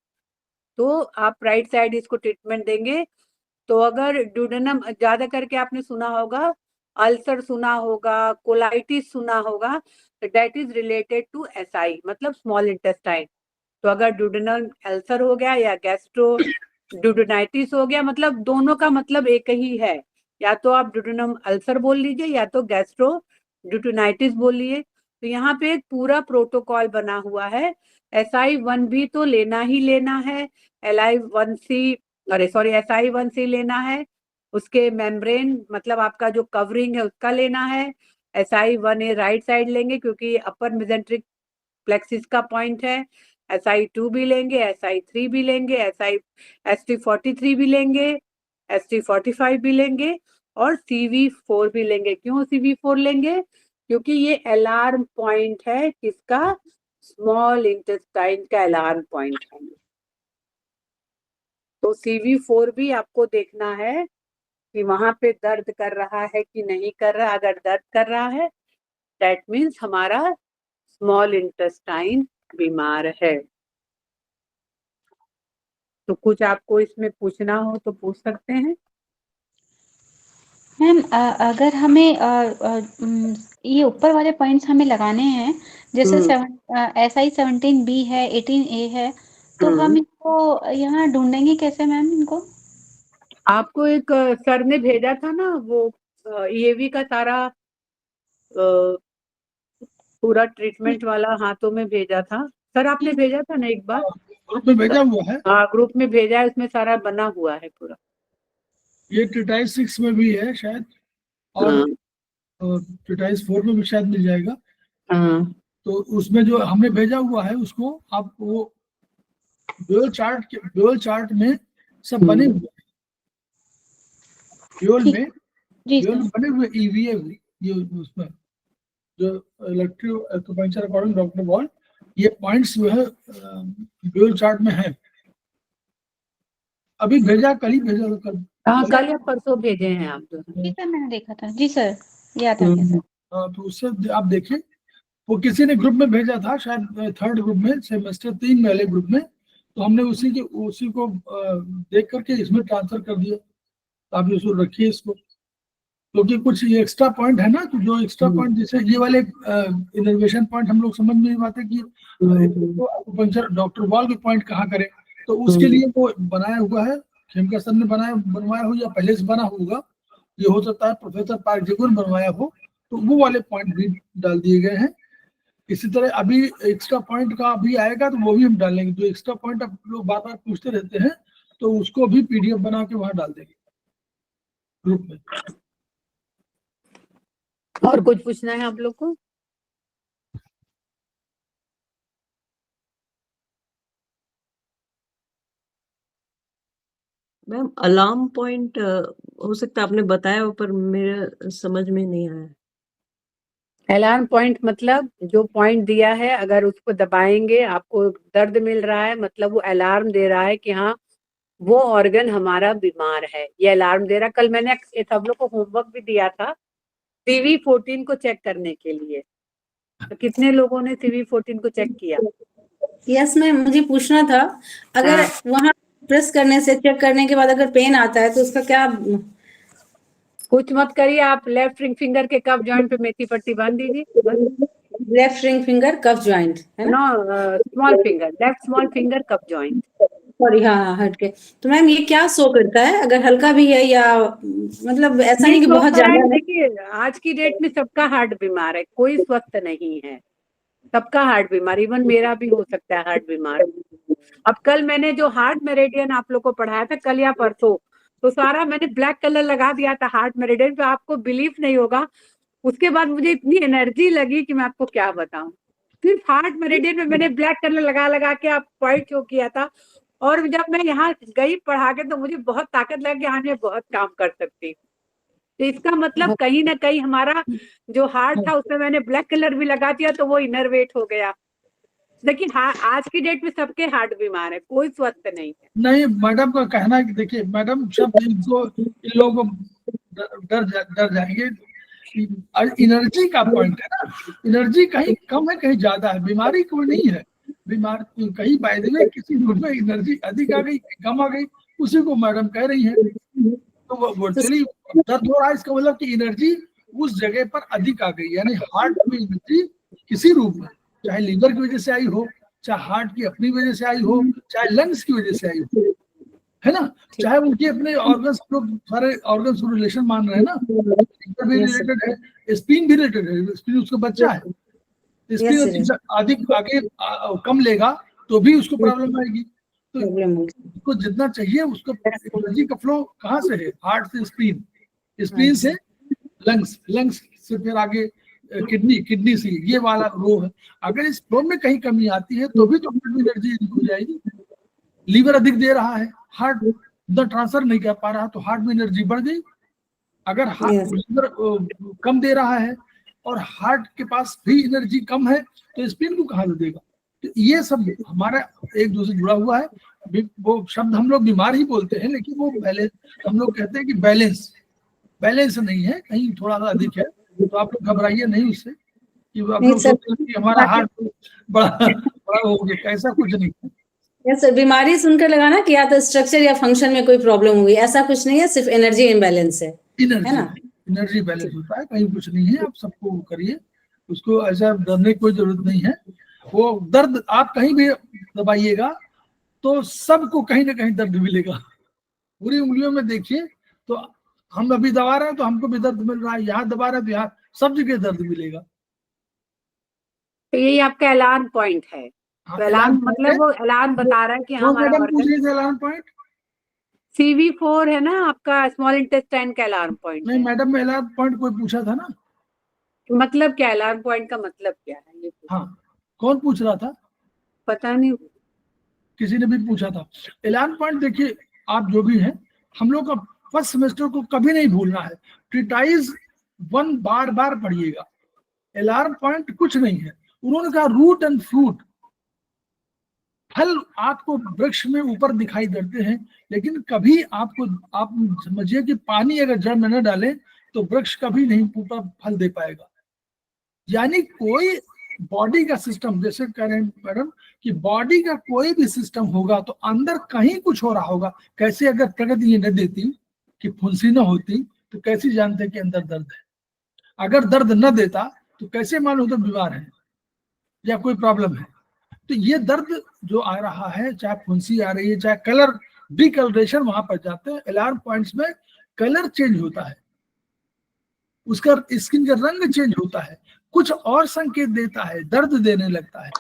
तो आप राइट साइड इसको ट्रीटमेंट देंगे। तो अगर ड्यूडेनम ज्यादा करके आपने सुना होगा, अल्सर सुना होगा, कोलाइटिस सुना होगा, तो that is related to SI, मतलब स्मॉल इंटेस्टाइन। तो अगर ड्यूडेनल अल्सर हो गया या गैस्ट्रो ड्यूडेनाइटिस हो गया, मतलब दोनों का मतलब एक ही है, या तो आप ड्यूडेनम अल्सर बोल लीजिए या तो गैस्ट्रो ड्यूडेनाइटिस बोलिए। तो यहाँ पे एक पूरा प्रोटोकॉल बना हुआ है। SI1 भी तो लेना ही लेना है, SI1C लेना है, उसके मेम्ब्रेन मतलब आपका जो कवरिंग है उसका लेना है। SI1A राइट साइड लेंगे क्योंकि अपर मेजेंट्रिक प्लेक्सिस का पॉइंट है। SI2 भी लेंगे, SI3 भी लेंगे, ST43 भी लेंगे, ST45 भी लेंगे और CV4 भी लेंगे। क्यों CV4 लेंगे? क्योंकि ये अलार्म पॉइंट है, किसका? स्मॉल इंटेस्टाइन का अलार्म पॉइंट है। तो CV4 भी आपको देखना है कि वहां पे दर्द कर रहा है कि नहीं कर रहा। अगर दर्द कर रहा है दैट मीन्स हमारा स्मॉल इंटेस्टाइन बीमार है। तो कुछ आपको इसमें पूछना हो तो पूछ सकते हैं।
मैम अगर हमें ये ऊपर वाले पॉइंट्स हमें लगाने हैं, जैसे SI 17B है, 18A है, तो हम इनको यहाँ ढूंढेंगे कैसे मैम इनको?
आपको एक सर ने भेजा था ना वो EAV का सारा पूरा ट्रीटमेंट वाला हाथों में भेजा था। सर आपने भेजा था ना एक बार?
ग्रुप में भेजा हुआ है।
हाँ ग्रुप में भेजा है, उसमें सारा बना हुआ है पूरा।
ये ट्रीटाइज 6 में भी है शायद, और ट्रीटाइज 4 में भी शायद मिल जाएगा।
हाँ
तो उसमें जो हमने भेजा हुआ है उसको आप वो ड्यूअल चार्ट में सब बने हुए हैं। ड्यूअल में
जी
ड्यूअल
सर।
में बने हुए EVA ये उसमें जो electro acupuncture according doctor ball, ये पॉइंट्स जो है ड्यूअल चार्ट में है। अभी भेजा, कल ही भेजा था,
कल या परसों भेजे हैं आप दोनों।
जी सर मैंने देखा था। जी सर याद आ गया सर।
तो उससे आप देखिए, वो किसी ने ग्रुप में भेजा था शायद, 3rd ग्रुप में, सेमेस्टर 3 वाले ग्रुप में। तो हमने उसी को देख करके इसमें ट्रांसफर कर दिया। तो आप इसको रखिए इसको, क्योंकि कुछ ये एक्स्ट्रा पॉइंट है ना, तो जो एक्स्ट्रा पॉइंट जैसे ये वाले इनर्वेशन पॉइंट हम लोग समझ नहीं पाते कि एक्यूपंक्चर डॉक्टर बॉल के पॉइंट कहाँ करें। तो उसके लिए वो बनाया हुआ है, खेमका सर ने बनवाया हो या पहले से बना होगा, ये हो सकता है प्रोफेसर पार्क जगुर बनवाया हो, तो वो वाले पॉइंट भी डाल दिए गए हैं। इसी तरह अभी एक्स्ट्रा पॉइंट का अभी आएगा तो वो भी हम डालेंगे। जो एक्स्ट्रा पॉइंट आप लोग बार बार पूछते रहते हैं तो उसको भी PDF बना के वहां डाल देंगे ग्रुप में।
और कुछ पूछना है आप लोग को?
मैम अलार्म पॉइंट हो सकता है आपने बताया हो, पर मेरे समझ में नहीं आया।
अलार्म पॉइंट मतलब जो पॉइंट दिया है अगर उसको दबाएंगे आपको दर्द मिल रहा है, मतलब वो अलार्म दे रहा है कि हाँ वो ऑर्गन हमारा बीमार है, ये अलार्म दे रहा है। कल मैंने सब लोग को होमवर्क भी दिया था CV14 को चेक करने के लिए। तो कितने लोगों ने CV14 को चेक किया?
यस मैम, मुझे पूछना था, अगर वहां प्रेस करने से, चेक करने के बाद अगर पेन आता है तो उसका क्या?
कुछ मत करिए, आप लेफ्ट रिंग फिंगर के कफ जॉइंट पे मेथी पट्टी बांध दीजिए बस।
Left ring finger cuff joint है ना?
No, small finger, left small finger cuff joint.
Sorry, हाँ हट के। तो मैम ये क्या शो करता है, अगर हल्का भी है या मतलब ऐसा नहीं कि बहुत ज्यादा है?
देखिए आज की डेट में सबका हार्ट बीमार है, कोई स्वस्थ नहीं है, सबका हार्ट बीमार, इवन मेरा भी हो सकता है हार्ट बीमार। अब कल मैंने जो हार्ट मेरिडियन आप लोग को पढ़ाया था कल या परसों, तो सारा मैंने ब्लैक कलर लगा दिया था हार्ट मेरिडियन पे, आपको बिलीव नहीं होगा। उसके बाद मुझे इतनी एनर्जी लगी कि मैं आपको क्या बताऊं। सिर्फ हार्ट मेरिडियन में मैंने ब्लैक कलर लगा के आप पॉइंट शो किया था, और जब मैं यहाँ गई पढ़ा के तो मुझे बहुत ताकत लगी कि हाँ मैं बहुत काम कर सकती हूँ। तो इसका मतलब कहीं ना कहीं हमारा जो हार्ट था उसमें मैंने ब्लैक कलर भी लगा दिया तो वो इनरवेट हो गया। लेकिन आज की डेट में सबके हार्ट बीमार है, कोई स्वस्थ नहीं है।
नहीं, मैडम का कहना है कि देखिए मैडम सब इनको, इन लोगों को डर जाएंगे। एनर्जी का पॉइंट है ना, एनर्जी कहीं कम है कहीं ज्यादा है, बीमारी कोई नहीं है। बीमार कहीं बाय द वे किसी ग्रुप में एनर्जी अधिक आ गई कम आ गई, उसी को मैडम कह रही है। तो वो वर्चुअली दर्द हो रहा है, इसका मतलब कि एनर्जी उस जगह पर अधिक आ गई, यानी हार्ट में एनर्जी किसी रूप में, चाहे लीवर की वजह से आई हो, चाहे हार्ट की अपनी वजह से आई हो, चाहे लंग्स की वजह से आई हो, है ना, चाहे उनके अपने ऑर्गन्स, लोग सारे ऑर्गन्स को रिलेशन मान रहे हैं ना, लीवर भी रिलेटेड है, स्पिन भी रिलेटेड है, स्पिन उसका बच्चा है, स्पिन अधिक आगे कम लेगा तो भी उसको प्रॉब्लम आएगी। तो उसको जितना चाहिए उसको एनर्जी का फ्लो कहाँ से है, हार्ट से स्पिन, स्पिन से लंग्स, लंग्स से फिर आगे किडनी से, ये वाला रो है। अगर इस फ्लो में कहीं कमी आती है तो भी तो एनर्जी हो जाएगी। लीवर अधिक दे रहा है, हार्ट उधर ट्रांसफर नहीं कर पा रहा तो हार्ट में एनर्जी बढ़ गई। अगर लीवर कम दे रहा है और हार्ट के पास भी एनर्जी कम है तो स्पिन को कहाँ से देगा। तो ये सब हमारा एक दूसरे जुड़ा हुआ है। वो शब्द हम लोग बीमार ही बोलते हैं, लेकिन वो बैलेंस, हम लोग कहते हैं कि बैलेंस, बैलेंस नहीं है, कहीं थोड़ा सा अधिक है, तो आप लोग घबराइए नहीं उससे कि आप
नहीं
लोग
सर,
सोचते हैं कि हमारा हार्ट बड़ा बड़ा हो गया, ऐसा कुछ नहीं है।
यस सर, बीमारी सुनकर लगा ना कि या तो स्ट्रक्चर या फंक्शन में कोई प्रॉब्लम हुई, ऐसा कुछ नहीं है, सिर्फ एनर्जी इम्बैलेंस है
एनर्जी
ना?
एनर्जी बैलेंस होता है, कहीं कुछ नहीं है, आप सबको करिए, उसको ऐसा डरने की कोई जरूरत नहीं है। वो दर्द आप कहीं भी दबाइएगा तो सबको कहीं ना कहीं दर्द मिलेगा, पूरी उंगलियों में देखिए, तो हम अभी दबा रहे हैं तो हमको भी दर्द मिल रहा है, यहाँ दबा रहे हैं तो यहाँ सब जगह दर्द मिलेगा।
तो यही आपका अलार्म पॉइंट है।
हाँ,
तो अलार्म
point
मतलब
है।
वो अलार्म बता रहा है कि
वो
हमारा
मैडम पूछ
ऑर्गन
रही थी अलार्म पॉइंट।
CV4 है ना आपका, स्मॉल इंटेस्टाइन का अलार्म पॉइंट
नहीं
है।
मैडम, मैं अलार्म पॉइंट कोई पूछा था ना।
मतलब क्या अलार्म पॉइंट का मतलब क्या है ये
हाँ, कौन पूछ रहा था?
पता नहीं।
किसी ने भी पूछा था। अलार्म पॉइंट देखिए, आप जो भी हैं, हम लोग का फर्स्ट सेमेस्टर को कभी नहीं भूलना है, ट्रीटाइज 1 बार बार पढ़िएगा। अलार्म पॉइंट कुछ नहीं है, उन्होंने कहा रूट एंड फ्रूट, फल आपको वृक्ष में ऊपर दिखाई देते हैं, लेकिन कभी आपको, आप समझिए कि पानी अगर जड़ में न डाले तो वृक्ष कभी नहीं ऊपर फल दे पाएगा। यानी कोई बॉडी का सिस्टम, जैसे कह रहे हैं मैडम कि बॉडी का कोई भी सिस्टम होगा तो अंदर कहीं कुछ हो रहा होगा। कैसे अगर प्रकृति ये न देती कि फुंसी न होती तो कैसे जानते कि अंदर दर्द है? अगर दर्द न देता तो कैसे मालूम तो बीमार है या कोई प्रॉब्लम है? तो ये दर्द जो आ रहा है, चाहे फुंसी आ रही है, चाहे कलर डिकलरेशन, वहां पर जाते हैं अलार्म पॉइंट्स में, कलर चेंज होता है, उसका स्किन का रंग चेंज होता है, कुछ और संकेत देता है, दर्द देने लगता है।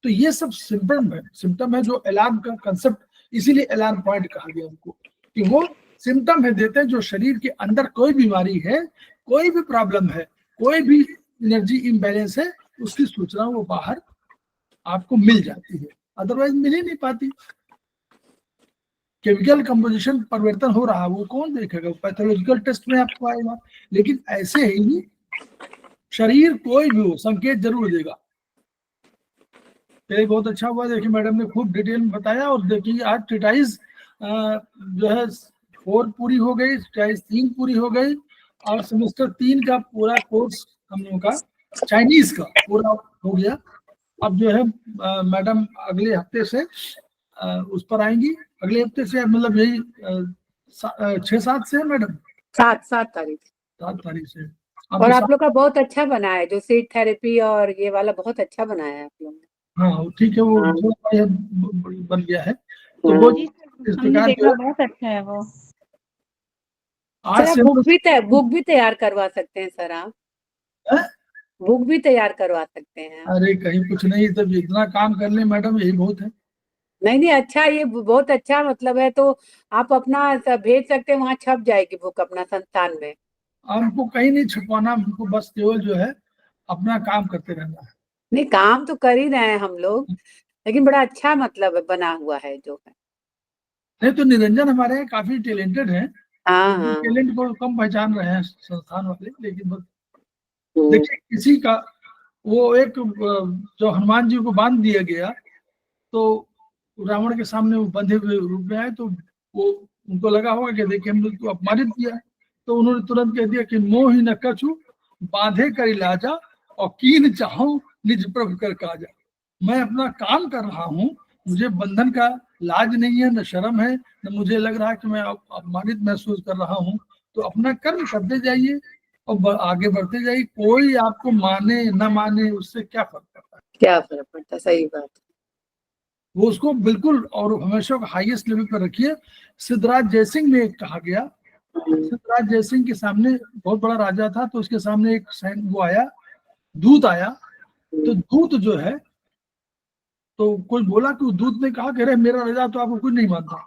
तो ये सब सिम्टम है जो अलार्म का कंसेप्ट, इसीलिए अलार्म पॉइंट कहा गया उनको, कि वो सिम्टम है देते हैं जो शरीर के अंदर कोई बीमारी है, कोई भी प्रॉब्लम है, कोई भी एनर्जी इम्बैलेंस है, उसकी सूचना वो बाहर आपको मिल जाती है, अदरवाइज मिल ही नहीं पाती। केमिकल कंपोजिशन परिवर्तन हो रहा है, वो कौन देखेगा? पैथोलॉजिकल टेस्ट में आपको आएगा, लेकिन ऐसे ही शरीर कोई भी हो संकेत जरूर देगा। पहले बहुत अच्छा हुआ, देखिए मैडम ने खूब डिटेल में बताया, और देखिए आज ट्रीटाइज जो है 4 पूरी हो गई, ट्रीटाइज 3 पूरी हो गई, और सेमेस्टर 3 का पूरा कोर्स हम लोगों का चाइनीज का पूरा हो गया। अब जो है मैडम अगले हफ्ते से उस पर आएंगी, अगले हफ्ते से, मतलब यही 6-7 से है मैडम,
7 तारीख।
7 तारीख से।
और आप लोग का बहुत अच्छा बना है, जो सीट थेरेपी और ये वाला बहुत अच्छा बनाया है आप लोग ने।
हाँ ठीक है, वो
हाँ।
जो बन गया है, तो वो
जी
इस
हमने
प्रकार
देखा, बहुत अच्छा है वो।
आज
सर
से
आप बुक भी तैयार करवा सकते हैं सर, आप बुक भी तैयार करवा सकते हैं।
अरे कहीं कुछ नहीं, तब इतना काम कर ले मैडम, यही बहुत है।
नहीं अच्छा, ये बहुत अच्छा मतलब है, तो आप अपना भेज सकते हैं, वहाँ छप जाएगी बुक अपना संस्थान में।
हमको कहीं नहीं छुपाना, हमको बस केवल जो है अपना काम करते रहना है।
नहीं काम तो कर ही रहे हैं हम लोग, लेकिन बड़ा अच्छा मतलब बना हुआ है जो है।
नहीं तो निरंजन हमारे यहाँ काफी टैलेंटेड हैं,
हाँ हाँ।
टैलेंट को कम पहचान रहे हैं संस्थान वाले, लेकिन बस
हम्म।
देखिए किसी का वो एक जो हनुमान जी को बांध दिया गया, तो रावण के सामने वो बंधे हुए रूप में आए, तो वो उनको लगा होगा कि देखिए हम लोग को अपमानित किया, तो उन्होंने तुरंत कह दिया कि मोह ही न कछु बांधे कर इलाजा, और कीन चाहूं निज प्रभु कर काजा। मैं अपना काम कर रहा हूँ, मुझे बंधन का लाज नहीं है, न शर्म है, न मुझे लग रहा है कि मैं अपमानित महसूस कर रहा हूँ। तो अपना कर्म करते जाइए और आगे बढ़ते जाइए, कोई आपको माने न माने उससे क्या फर्क पड़ता है।
क्या फर्क पड़ता, सही बात है।
वो उसको बिल्कुल और हमेशा हाईएस्ट लेवल पर रखिए। सिद्धराज जयसिंह में एक कहा गया, सिद्धराज जयसिंह के सामने बहुत बड़ा राजा था, तो उसके सामने एक वो आया, दूत आया, तो दूत जो है, तो कोई बोला कि दूत ने कहा कि अरे मेरा राजा तो आपको कुछ नहीं मानता।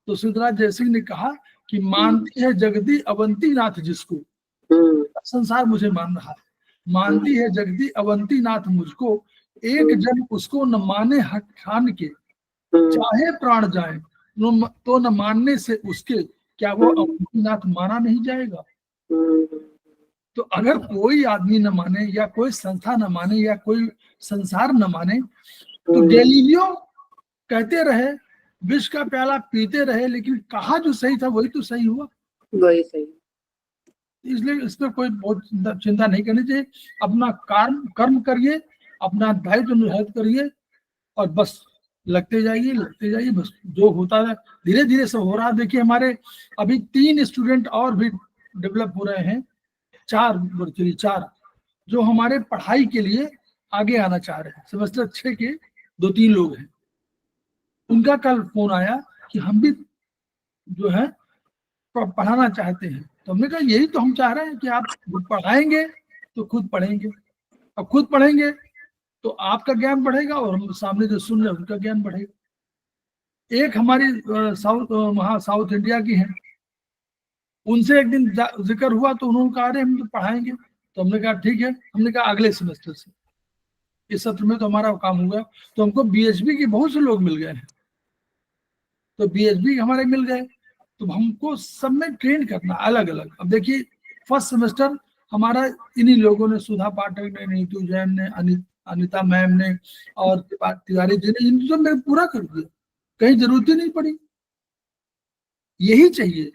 तो सिद्धराज जयसिंह ने कहा कि मानती है जगती अवंती नाथ जिसको, संसार मुझे मान रहा है, मानती है जगती अवंती नाथ मुझको, एक जन उसको न माने हक ठान के, चाहे प्राण जाए तो न मानने से उसके, क्या वो अवंती नाथ माना नहीं जाएगा? तो अगर कोई आदमी न माने, या कोई संस्था न माने, या कोई संसार न माने, तो गैलीलियो कहते रहे, विष का प्याला पीते रहे, लेकिन कहा जो सही था वही तो सही हुआ।
वही सही।
इसलिए इस पर कोई बहुत चिंता नहीं करनी चाहिए। अपना कर्म करिए, अपना दायित्व निर्धारित करिए और बस लगते जाइए बस। जो होता है धीरे धीरे सब हो रहा है। देखिए हमारे अभी 3 स्टूडेंट और भी डेवलप हो रहे हैं, 4 जो हमारे पढ़ाई के लिए आगे आना चाह रहे हैं। सेमेस्टर 6 के 2-3 लोग हैं। उनका कल फोन आया कि हम भी जो है पढ़ाना चाहते हैं। तो हमने कहा यही तो हम चाह रहे हैं कि आप पढ़ाएंगे तो खुद पढ़ेंगे, अब खुद पढ़ेंगे तो आपका ज्ञान बढ़ेगा और हम सामने जो सुन रहे हैं उनका ज्ञान बढ़ेगा। एक हमारी वहाँ साउथ इंडिया की है, उनसे एक दिन जिक्र हुआ तो उन्होंने कहा अरे हम तो पढ़ाएंगे। तो हमने कहा ठीक है। हमने कहा अगले सेमेस्टर से, इस सत्र में तो हमारा काम हुआ। तो हमको बीएचबी के बहुत से लोग मिल गए हैं, तो बीएचबी हमारे मिल गए। तो हमको सब में ट्रेन करना अलग अलग। अब देखिए फर्स्ट सेमेस्टर हमारा इन्हीं लोगों ने, सुधा पाठक ने, नीतू जैन ने, अनिता मैम ने और तिवारी जी ने, इन सब में पूरा कर दिया, कहीं जरूरत ही नहीं पड़ी। यही चाहिए।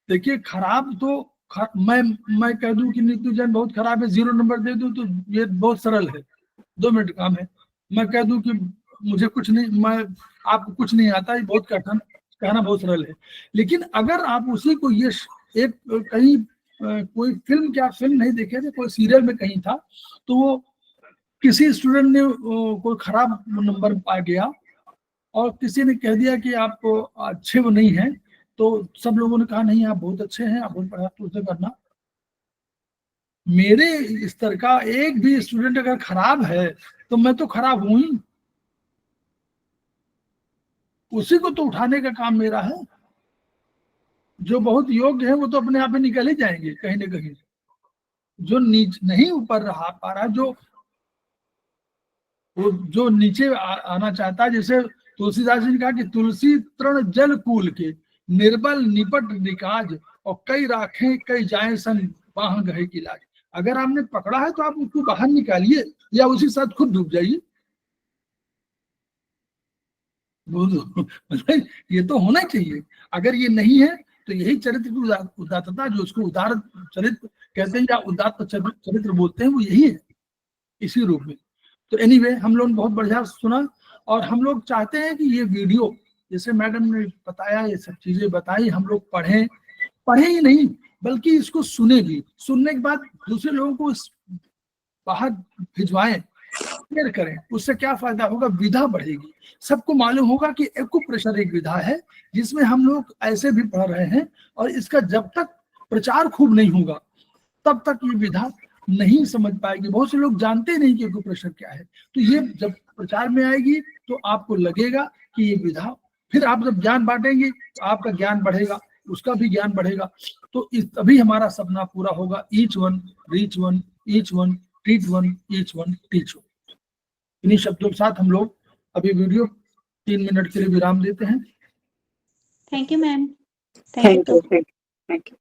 देखिए खराब तो मैं कह दूं कि नीतू जैन बहुत खराब है, 0 नंबर दे दूं तो ये बहुत सरल है, 2 मिनट काम है। मैं कह दूं कि मुझे कुछ नहीं, आपको कुछ नहीं आता, ये बहुत कठिन, कहना बहुत सरल है। लेकिन अगर आप उसी को ये एक कहीं कोई फिल्म नहीं देखे थे, कोई सीरियल में कहीं था, तो वो किसी स्टूडेंट ने कोई खराब नंबर पा गया और किसी ने कह दिया कि आप अच्छे वो नहीं है, तो सब लोगों ने कहा नहीं आप बहुत अच्छे हैं, आप बहुत पढ़ा, तो उसे करना। मेरे स्तर का एक भी स्टूडेंट अगर खराब है तो मैं तो खराब हूं ही, उसी को तो उठाने का काम मेरा है। जो बहुत योग्य है वो तो अपने आप ही निकल ही जाएंगे कहीं ना कहीं। जो नहीं ऊपर रहा पा रहा, जो नीचे आना चाहता है, जैसे तुलसीदास जी ने कहा कि तुलसी तृण जल कूल के, निर्बल निपट निकाज, और कई राखें कई जाए सन बाह गहे की लाज। अगर आपने पकड़ा है तो आप उसको बाहर निकालिए या उसी साथ खुद डूब जाइए। मतलब ये तो होना चाहिए। अगर ये नहीं है तो यही चरित्र की उदात्तता, जो उसको उदार चरित्र कहते हैं या उदात्त चरित्र बोलते हैं, वो यही है इसी रूप में। तो एनीवे हम लोग बहुत बढ़िया सुना, और हम लोग चाहते हैं कि ये वीडियो, जैसे मैडम ने बताया, ये सब चीजें बताई, हम लोग पढ़े ही नहीं बल्कि इसको सुने भी। सुनने के बाद दूसरे लोगों को बाहर भिजवाएं, शेयर करें। उससे क्या फायदा होगा? विधा बढ़ेगी। सबको मालूम होगा कि एक्यूप्रेशर एक विधा है जिसमें हम लोग ऐसे भी पढ़ रहे हैं, और इसका जब तक प्रचार खूब नहीं होगा तब तक ये विधा नहीं समझ पाएगी। बहुत से लोग जानते नहीं कि एक्यूप्रेशर क्या है। तो ये जब प्रचार में आएगी तो आपको लगेगा कि ये विधा, फिर आप जब ज्ञान बांटेंगे तो आपका ज्ञान बढ़ेगा, उसका भी ज्ञान बढ़ेगा। तो तभी हमारा सपना पूरा होगा। Each one reach one, each one treat one, each one teach one. इन्हीं शब्दों के साथ हम लोग अभी वीडियो 3 मिनट के लिए विराम देते हैं।
Thank you ma'am.
Thank you.